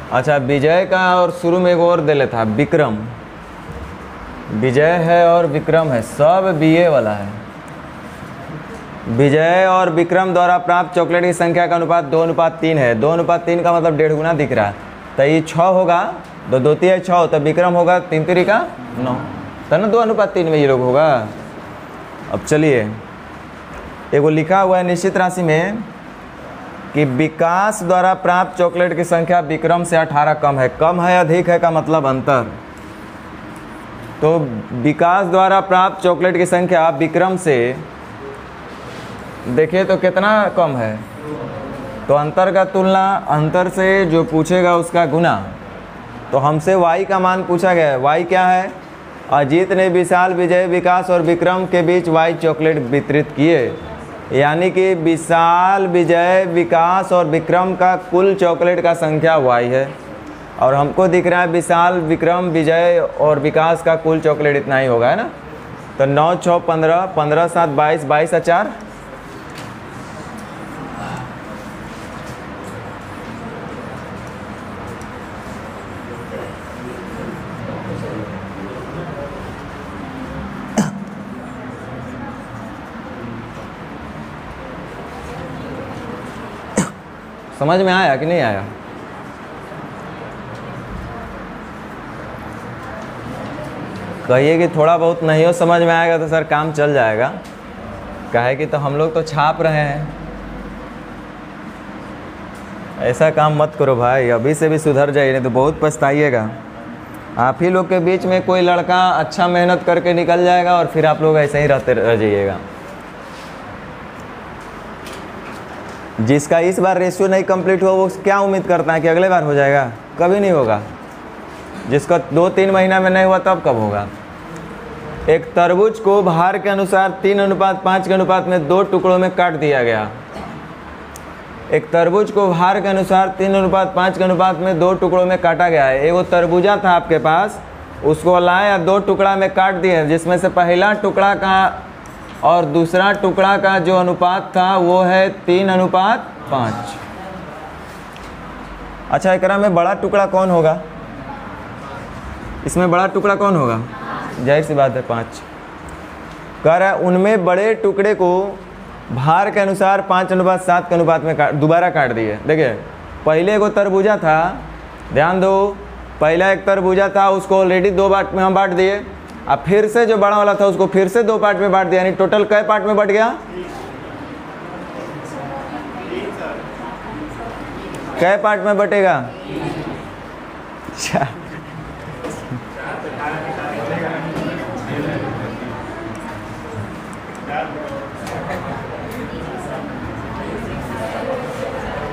अच्छा, विजय का और शुरू में एक और दे लेता विक्रम। विजय है और विक्रम है, सब बीए वाला है। विजय और विक्रम द्वारा प्राप्त चॉकलेट की संख्या का अनुपात 2:3 है। 2:3 का मतलब 1.5 गुना दिख रहा है, तो ये 6 होगा, 2 2 3 6, तो विक्रम होगा 3 3 का 9, तो ना 2:3 में ये लोग होगा। अब चलिए, एगो लिखा हुआ है निश्चित राशि में कि विकास द्वारा प्राप्त चॉकलेट की संख्या विक्रम से 18 कम है। कम है अधिक है का मतलब अंतर। तो विकास द्वारा प्राप्त चॉकलेट की संख्या विक्रम से देखिए तो कितना कम है, तो अंतर का तुलना अंतर से जो पूछेगा उसका गुना। तो हमसे y का मान पूछा गया है। y क्या है? अजीत ने विशाल, विजय, विकास और विक्रम के बीच y चॉकलेट वितरित किए, यानी कि विशाल, विजय, विकास और विक्रम का कुल चॉकलेट का संख्या y है, और हमको दिख रहा है विशाल, विक्रम, विजय और विकास का कुल चॉकलेट इतना ही होगा, है ना। तो 9 6 15, 15 7 22, 22 और 4 समझ में आया कि नहीं आया? कहिए कि थोड़ा बहुत नहीं हो समझ में आएगा तो सर काम चल जाएगा, काहे कि तो हम लोग तो छाप रहे हैं। ऐसा काम मत करो भाई, अभी से भी सुधर जाइए, नहीं तो बहुत पछताइएगा। आप ही लोग के बीच में कोई लड़का अच्छा मेहनत करके निकल जाएगा और फिर आप लोग ऐसे ही रहते रह जाइएगा। जिसका इस बार रेशियो नहीं कंप्लीट हुआ वो क्या उम्मीद करता है कि अगले बार हो जाएगा? कभी नहीं होगा। जिसका 2-3 महीना में नहीं हुआ तब कब होगा? एक तरबूज को भार के अनुसार 3:5 के अनुपात में 2 टुकड़ों में काट दिया गया। एक तरबूज को भार के अनुसार 3:5 के अनुपात में 2 टुकड़ों में काटा गया है। एगो तरबूजा था आपके पास, उसको लाए 2 टुकड़ा में काट दिए, जिसमें से पहला टुकड़ा का और दूसरा टुकड़ा का जो अनुपात था वो है 3:5। अच्छा, एकरा में बड़ा टुकड़ा कौन होगा? इसमें बड़ा टुकड़ा कौन होगा? जाहिर सी बात है 5। कह रहा है उनमें बड़े टुकड़े को भार के अनुसार 5:7 के अनुपात में दोबारा काट दिए। देखिए, पहले एगो तरबूजा था, ध्यान दो, पहला एक तरबूजा था, उसको ऑलरेडी 2 पार्ट में हम बांट दिए। अब फिर से जो बड़ा वाला था उसको फिर से 2 पार्ट में बांट दिया, यानी टोटल कई पार्ट में बट गया? कई पार्ट में बटेगा? अच्छा,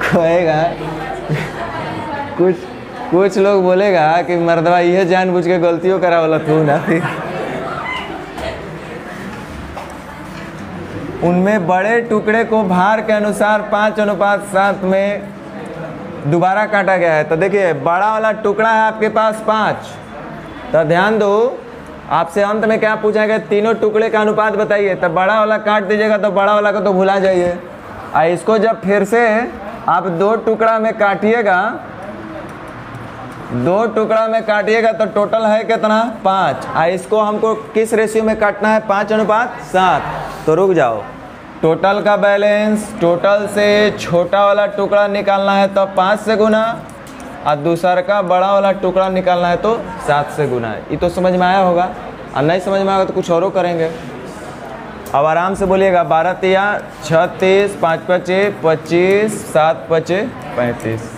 कहेगा कुछ लोग बोलेगा कि मर्दवा यह जानबूझ के गलतियों करा वाला तू ना। उनमें बड़े टुकड़े को भार के अनुसार 5:7 में दोबारा काटा गया है। तो देखिए, बड़ा वाला टुकड़ा है आपके पास 5, तो ध्यान दो, आपसे अंत में क्या पूछा गया? तीनों टुकड़े का अनुपात बताइए। तो बड़ा वाला काट दीजिएगा, तो बड़ा वाला को तो भुला जाइए। और इसको जब फिर से आप 2 टुकड़ा में काटिएगा, 2 टुकड़ा में काटिएगा तो टोटल है कितना 5। इसको हमको किस रेशियो में काटना है 5:7। तो रुक जाओ, टोटल का बैलेंस, टोटल से छोटा वाला टुकड़ा निकालना है तो 5 से गुना, और दूसरा का बड़ा वाला टुकड़ा निकालना है तो 7 से गुना। ये तो समझ में आया होगा, और नहीं समझ में आएगा तो कुछ और करेंगे। अब आराम से बोलिएगा 12 तिया 36, 5 पचे 25, 7 पचे 35।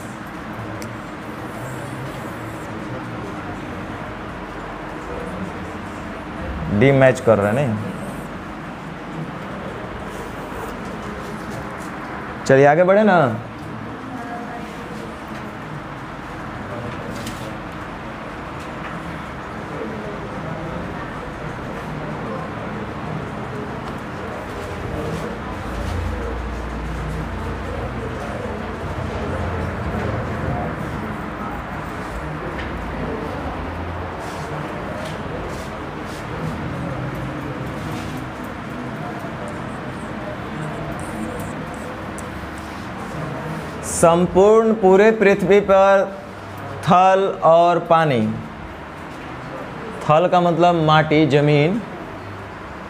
डी मैच कर रहे हैं नहीं। चलिए आगे बढ़े ना। संपूर्ण पूरे पृथ्वी पर थल और पानी, थल का मतलब माटी ज़मीन,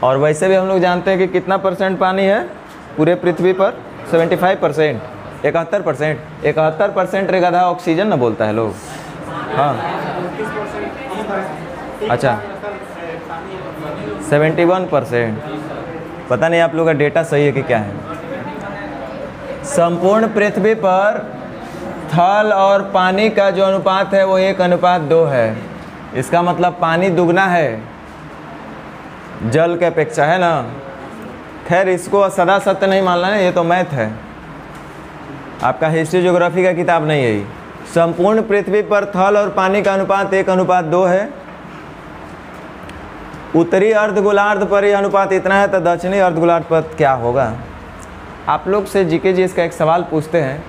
और वैसे भी हम लोग जानते हैं कि कितना % पानी है पूरे पृथ्वी पर 75%, 71%। 71% रे गधा ऑक्सीजन ना बोलता है लोग। हाँ अच्छा 71%। पता नहीं आप लोग का डेटा सही है कि क्या है। संपूर्ण पृथ्वी पर थल और पानी का जो अनुपात है वो 1:2 है। इसका मतलब पानी दुगना है जल के अपेक्षा, है ना। खैर इसको सदा सत्य नहीं मानना है, ये तो मैथ है, आपका हिस्ट्री ज्योग्राफी का किताब नहीं है ये। संपूर्ण पृथ्वी पर थल और पानी का अनुपात 1:2 है। उत्तरी अर्धगोलार्ध पर यह अनुपात इतना है तो दक्षिणी अर्धगोलार्ध पर क्या होगा। आप लोग से जीके जी इसका एक सवाल पूछते हैं,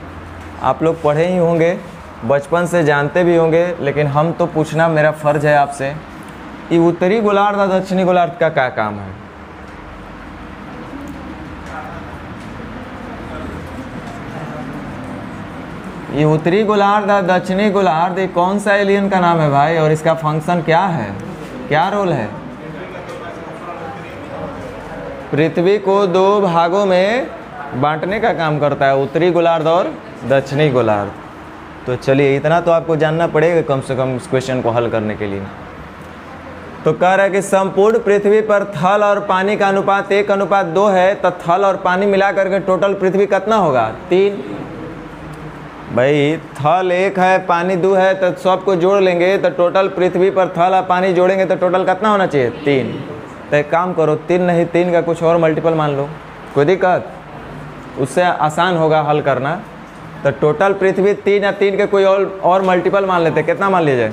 आप लोग पढ़े ही होंगे, बचपन से जानते भी होंगे, लेकिन हम तो पूछना मेरा फ़र्ज है आपसे, ये उत्तरी गोलार्ध और दक्षिणी गोलार्ध का क्या काम है। ये उत्तरी गोलार्ध और दक्षिणी गोलार्ध ये कौन सा एलियन का नाम है भाई, और इसका फंक्शन क्या है, क्या रोल है। पृथ्वी को 2 भागों में बांटने का काम करता है, उत्तरी गोलार्ध और दक्षिणी गोलार्ध। तो चलिए इतना तो आपको जानना पड़ेगा कम से कम इस क्वेश्चन को हल करने के लिए। तो कह रहा है कि संपूर्ण पृथ्वी पर थल और पानी का अनुपात 1:2 है, तो थल और पानी मिला करके टोटल पृथ्वी कितना होगा 3। भाई थल 1 है पानी 2 है, तो सबको जोड़ लेंगे तो टोटल पृथ्वी पर थल और पानी जोड़ेंगे तो टोटल कितना होना चाहिए 3। तो एक काम करो 3 नहीं 3 का कुछ और मल्टीपल मान लो, कोई दिक्कत, उससे आसान होगा हल करना। तो टोटल पृथ्वी 3 या 3 के कोई और मल्टीपल मान लेते हैं, कितना मान लिया जाए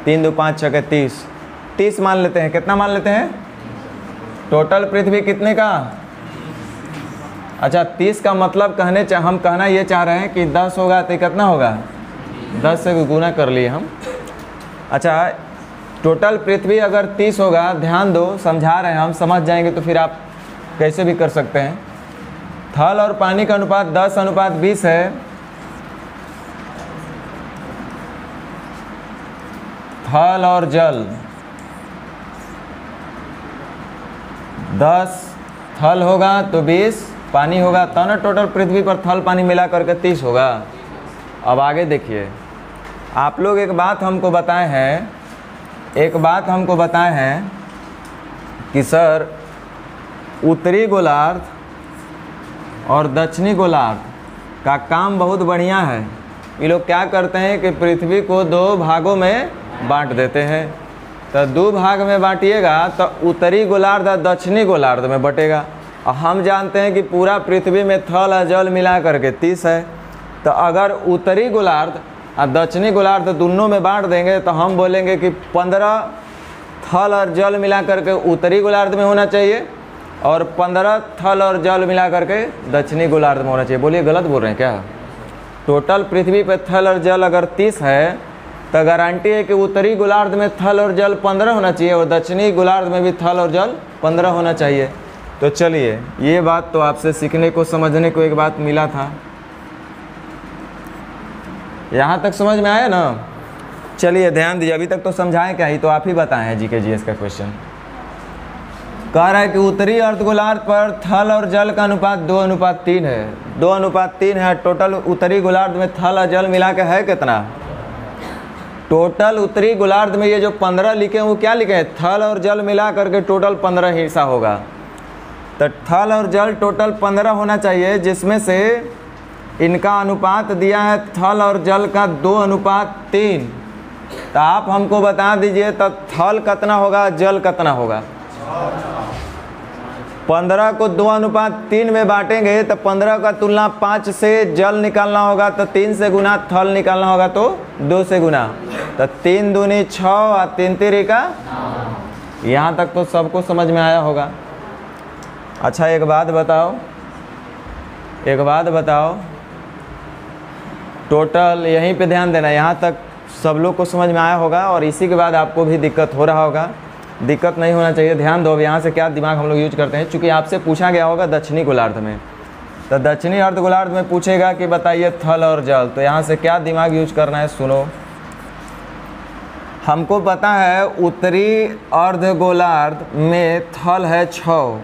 3 2 5 6 30, 30 मान लेते हैं। कितना मान लेते हैं टोटल पृथ्वी कितने का। अच्छा 30 का मतलब हम कहना ये चाह रहे हैं कि 10 होगा तो कितना होगा 10 से गुना कर लिए हम। अच्छा टोटल पृथ्वी अगर 30 होगा, ध्यान दो समझा रहे हैं हम, समझ जाएंगे तो फिर आप कैसे भी कर सकते हैं। थल और पानी का अनुपात 10:20 है। थल और जल 10 थल होगा तो 20 पानी होगा, तो ना टोटल पृथ्वी पर थल पानी मिला करके 30 होगा। अब आगे देखिए, आप लोग एक बात हमको बताए हैं कि सर उत्तरी गोलार्ध और दक्षिणी गोलार्ध का काम बहुत बढ़िया है। ये लोग क्या करते हैं कि पृथ्वी को 2 भागों में बांट देते हैं। तो 2 भाग में बांटिएगा तो उत्तरी गोलार्ध और दक्षिणी गोलार्ध में बटेगा। और हम जानते हैं कि पूरा पृथ्वी में थल और जल मिला करके 30 है। तो अगर उत्तरी गोलार्ध और दक्षिणी गोलार्ध दोनों में बांट देंगे तो हम बोलेंगे कि 15 थल और जल मिला करके उत्तरी गोलार्ध में होना चाहिए और 15 थल और जल मिला करके दक्षिणी गोलार्ध में होना चाहिए। बोलिए गलत बोल रहे हैं क्या। टोटल पृथ्वी पर थल और जल अगर 30 है तो गारंटी है कि उत्तरी गोलार्ध में थल और जल 15 होना चाहिए और दक्षिणी गोलार्ध में भी थल और जल 15 होना चाहिए। तो चलिए ये बात तो आपसे सीखने को समझने को एक बात मिला था, यहाँ तक समझ में आया ना। चलिए ध्यान दीजिए, अभी तक तो समझाएं क्या ही, तो आप ही बताएं हैं जीके जीएस का क्वेश्चन। कह रहा है कि उत्तरी अर्धगोलार्ध पर थल और जल का अनुपात 2:3 है। 2:3 है। टोटल उत्तरी गोलार्ध में थल और जल मिला के है कितना? टोटल उत्तरी गोलार्ध में ये जो 15 लिखे हैं वो क्या लिखे हैं? थल और जल मिला करके टोटल 15 हिस्सा होगा। तो थल और जल टोटल 15 होना चाहिए, जिसमें से इनका अनुपात दिया है थल और जल का 2:3। तो आप हमको बता दीजिए तो थल कितना होगा, जल कितना होगा? 15 को 2:3 में बांटेंगे तो 15 का तुलना 5 से जल निकालना होगा, तो 3 से गुना थल निकालना होगा, तो 2 से गुना, तो 3 दूनी 6 और 3 तिरी का। यहाँ तक तो सबको समझ में आया होगा। अच्छा एक बात बताओ, टोटल यहीं पे ध्यान देना, यहाँ तक सब लोग को समझ में आया होगा और इसी के बाद आपको भी दिक्कत हो रहा होगा। दिक्कत नहीं होना चाहिए, ध्यान दो। अब यहाँ से क्या दिमाग हम लोग यूज करते हैं, चूँकि आपसे पूछा गया होगा दक्षिणी गोलार्ध में, तो दक्षिणी अर्धगोलार्ध में पूछेगा कि बताइए थल और जल, तो यहाँ से क्या दिमाग यूज करना है, सुनो। हमको पता है उत्तरी अर्धगोलार्ध में थल है 6।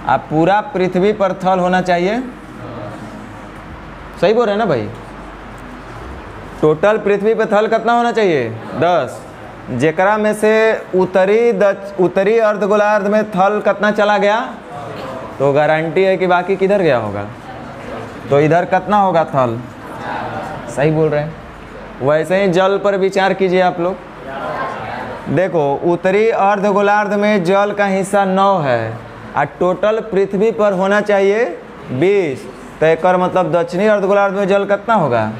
अब पूरा पृथ्वी पर थल होना चाहिए, सही बोल रहे हैं ना भाई? टोटल पृथ्वी पर थल कितना होना चाहिए? 10। जेकरा में से उत्तरी अर्धगोलार्ध में थल कितना चला गया, तो गारंटी है कि बाकी किधर गया होगा, तो इधर कितना होगा थल? सही बोल रहे हैं। वैसे ही जल पर विचार कीजिए आप लोग। देखो उत्तरी अर्धगोलार्ध में जल का हिस्सा 9 है और टोटल पृथ्वी पर होना चाहिए 20, तो एक मतलब दक्षिणी अर्धगोलार्ध में जल कितना होगा?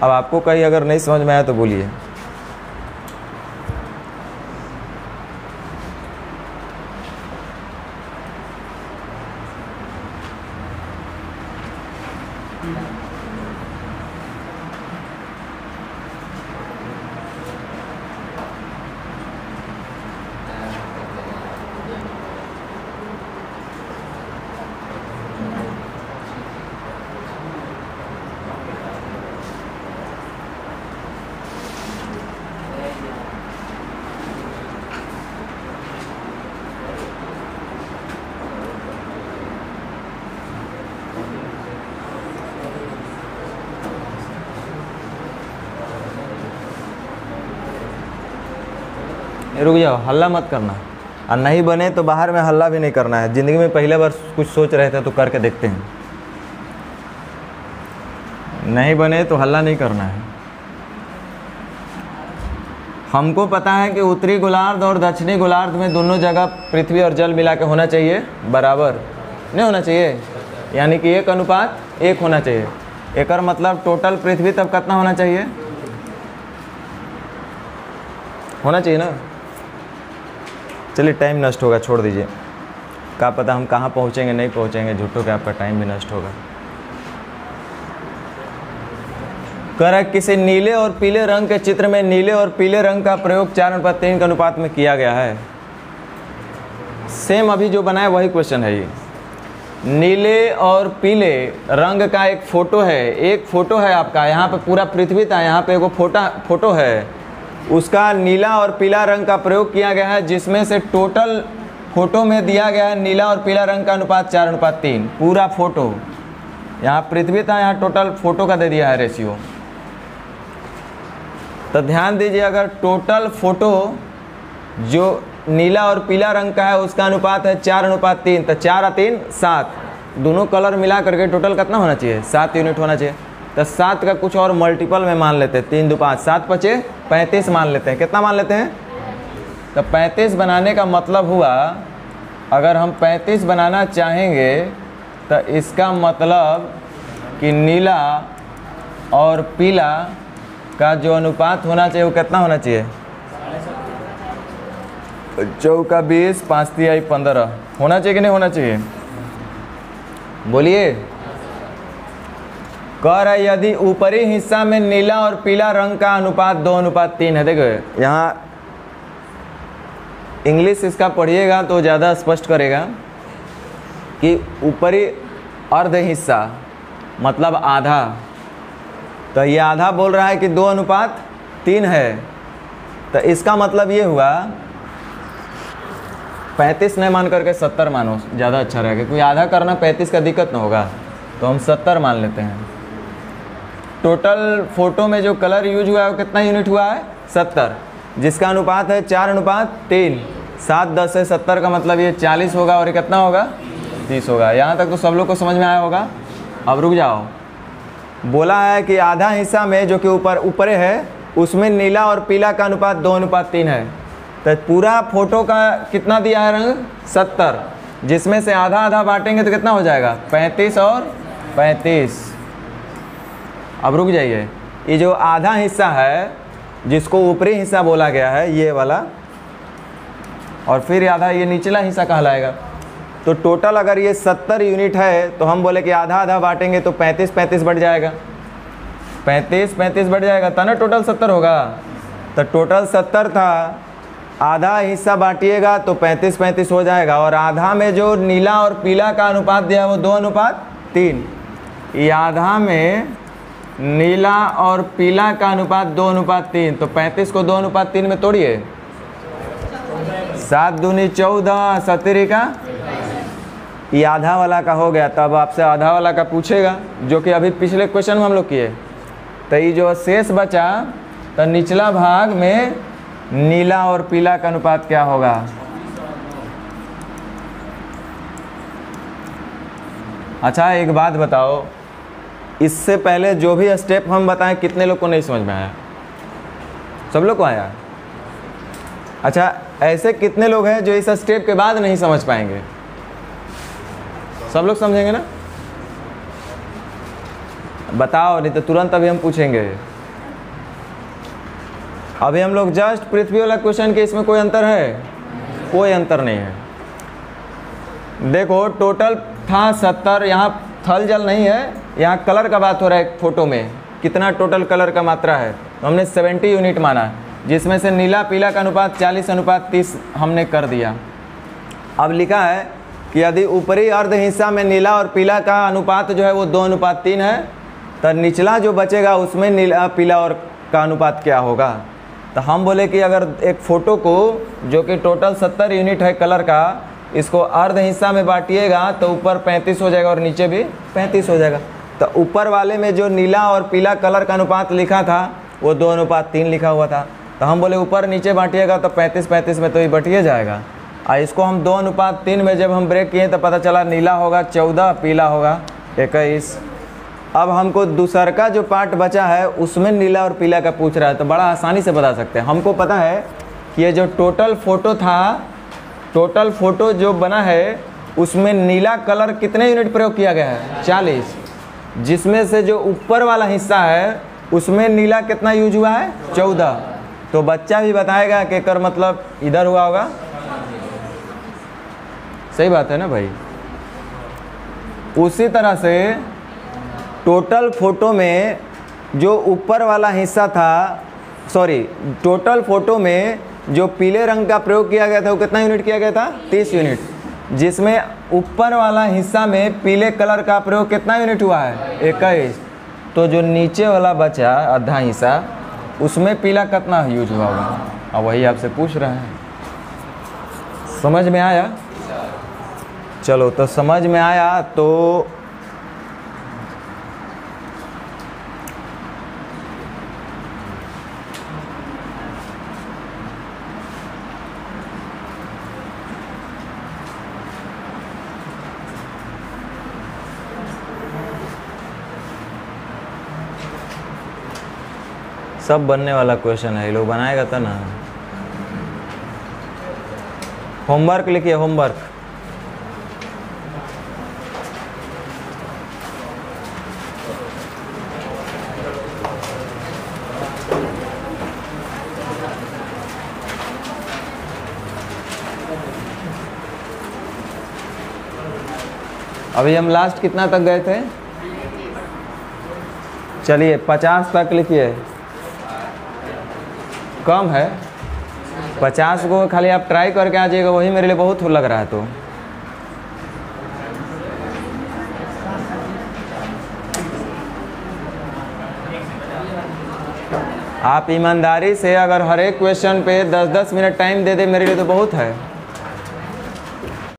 अब आपको कहीं अगर नहीं समझ में आया तो बोलिए। रुक जाओ, हल्ला मत करना, और नहीं बने तो बाहर में हल्ला भी नहीं करना है। ज़िंदगी में पहले बार कुछ सोच रहे थे तो करके देखते हैं, नहीं बने तो हल्ला नहीं करना है। हमको पता है कि उत्तरी गोलार्ध और दक्षिणी गोलार्ध में दोनों जगह पृथ्वी और जल मिला के होना चाहिए बराबर, नहीं होना चाहिए, यानी कि 1:1 होना चाहिए। एक मतलब टोटल पृथ्वी तब कितना होना चाहिए? होना चाहिए ना। चलिए टाइम नष्ट होगा, छोड़ दीजिए, क्या पता हम कहाँ पहुँचेंगे, नहीं पहुँचेंगे, झूठों के आपका टाइम भी नष्ट होगा। कर किसी नीले और पीले रंग के चित्र में नीले और पीले रंग का प्रयोग 4:3 के अनुपात में किया गया है। सेम अभी जो बनाया वही क्वेश्चन है ये। नीले और पीले रंग का एक फ़ोटो है आपका, यहाँ पे पूरा पृथ्वी था, यहाँ पे एक फोटो है, उसका नीला और पीला रंग का प्रयोग किया गया है, जिसमें से टोटल फोटो में दिया गया है नीला और पीला रंग का अनुपात 4:3। पूरा फोटो, यहाँ पृथ्वी था, यहाँ टोटल फोटो का दे दिया है रेशियो। तो ध्यान दीजिए, अगर टोटल फोटो जो नीला और पीला रंग का है उसका अनुपात है 4:3, तो 4 और 3 7, दोनों कलर मिला करके टोटल कितना होना चाहिए? 7 यूनिट होना चाहिए। तो 7 का कुछ और मल्टीपल में मान लेते हैं, 3 2 5, 7 5 35 मान लेते हैं। कितना मान लेते हैं? तो 35 बनाने का मतलब हुआ, अगर हम 35 बनाना चाहेंगे तो इसका मतलब कि नीला और पीला का जो अनुपात होना चाहिए वो कितना होना चाहिए? 4 20 5 3 15 होना चाहिए कि नहीं होना चाहिए? बोलिए। कह रहा है यदि ऊपरी हिस्सा में नीला और पीला रंग का अनुपात 2:3 है। देखो यहाँ इंग्लिश इसका पढ़िएगा तो ज़्यादा स्पष्ट करेगा कि ऊपरी अर्ध हिस्सा मतलब आधा, तो ये आधा बोल रहा है कि 2:3 है, तो इसका मतलब ये हुआ 35 नहीं मान करके 70 मानो, ज़्यादा अच्छा रहेगा, क्योंकि आधा करना 35 का दिक्कत ना होगा, तो हम 70 मान लेते हैं। टोटल फोटो में जो कलर यूज हुआ है वो कितना यूनिट हुआ है? 70, जिसका अनुपात है 4:3। 7 10 से 70 का मतलब ये 40 होगा, और ये कितना होगा? 30 होगा। यहाँ तक तो सब लोग को समझ में आया होगा। अब रुक जाओ, बोला है कि आधा हिस्सा में जो कि ऊपरे है उसमें नीला और पीला का अनुपात 2:3 है। तो पूरा फोटो का कितना दिया है रंग? 70, जिसमें से आधा आधा बांटेंगे तो कितना हो जाएगा? 35 और 35। अब रुक जाइए, ये जो आधा हिस्सा है जिसको ऊपरी हिस्सा बोला गया है ये वाला, और फिर आधा ये निचला हिस्सा कहलाएगा। तो टोटल अगर ये 70 यूनिट है तो हम बोले कि आधा आधा बांटेंगे तो 35 35 बढ़ जाएगा, 35 35 बढ़ जाएगा, तब ना टोटल 70 होगा। तो टोटल 70 था, आधा हिस्सा बांटिएगा तो 35 35 हो जाएगा, और आधा में जो नीला और पीला का अनुपात दिया वो 2:3। ये आधा में नीला और पीला का अनुपात 2:3, तो 35 को 2:3 में तोड़िए, 7 दूनी 14, 70 का ये आधा वाला का हो गया। तब आपसे आधा वाला का पूछेगा, जो कि अभी पिछले क्वेश्चन में हम लोग किए। तो ये जो शेष बचा, तो निचला भाग में नीला और पीला का अनुपात क्या होगा? अच्छा एक बात बताओ, इससे पहले जो भी स्टेप हम बताएं कितने लोग को नहीं समझ में आया? सब लोग को आया? अच्छा ऐसे कितने लोग हैं जो इस स्टेप के बाद नहीं समझ पाएंगे? सब लोग समझेंगे ना? बताओ, नहीं तो तुरंत अभी हम पूछेंगे। अभी हम लोग जस्ट पृथ्वी वाला क्वेश्चन के, इसमें कोई अंतर है? कोई अंतर नहीं है। देखो टोटल था 70, यहाँ थल जल नहीं है, यहाँ कलर का बात हो रहा है। फोटो में कितना टोटल कलर का मात्रा है, तो हमने 70 यूनिट माना, जिसमें से नीला पीला का अनुपात 40:30 हमने कर दिया। अब लिखा है कि यदि ऊपरी अर्ध हिस्सा में नीला और पीला का अनुपात जो है वो 2:3 है, तो निचला जो बचेगा उसमें नीला पीला और का अनुपात क्या होगा? तो हम बोले कि अगर एक फ़ोटो को जो कि टोटल 70 यूनिट है कलर का, इसको अर्ध हिस्सा में बांटिएगा तो ऊपर 35 हो जाएगा और नीचे भी 35 हो जाएगा। तो ऊपर वाले में जो नीला और पीला कलर का अनुपात लिखा था वो 2:3 लिखा हुआ था। तो हम बोले ऊपर नीचे बांटिएगा तो 35 35 में तो ये बटिए जाएगा। और इसको हम 2:3 में जब हम ब्रेक किए तो पता चला नीला होगा 14, पीला होगा 21। अब हमको दूसर का जो पार्ट बचा है उसमें नीला और पीला का पूछ रहा है, तो बड़ा आसानी से बता सकते हैं। हमको पता है कि ये जो टोटल फ़ोटो था, टोटल फ़ोटो जो बना है उसमें नीला कलर कितने यूनिट प्रयोग किया गया है? 40, जिसमें से जो ऊपर वाला हिस्सा है उसमें नीला कितना यूज हुआ है? 14। तो बच्चा भी बताएगा कि कर मतलब इधर हुआ होगा। सही बात है ना भाई? उसी तरह से टोटल फ़ोटो में जो ऊपर वाला हिस्सा था, टोटल फ़ोटो में जो पीले रंग का प्रयोग किया गया था वो कितना यूनिट किया गया था? 30 यूनिट, जिसमें ऊपर वाला हिस्सा में पीले कलर का प्रयोग कितना यूनिट हुआ है? 21। तो जो नीचे वाला बचा आधा हिस्सा उसमें पीला कितना यूज हुआ होगा? अब वही आपसे पूछ रहे हैं। समझ में आया? चलो, तो समझ में आया तो सब बनने वाला क्वेश्चन है, ये लोग बनाएगा तो ना। होमवर्क लिखिए, होमवर्क। अभी हम लास्ट कितना तक गए थे? चलिए 50 तक लिखिए। कम है 50 को, खाली आप ट्राई करके आ जाइएगा, वही मेरे लिए बहुत लग रहा है। तो आप ईमानदारी से अगर हर एक क्वेश्चन पे 10-10 मिनट टाइम दे दे मेरे लिए तो बहुत है।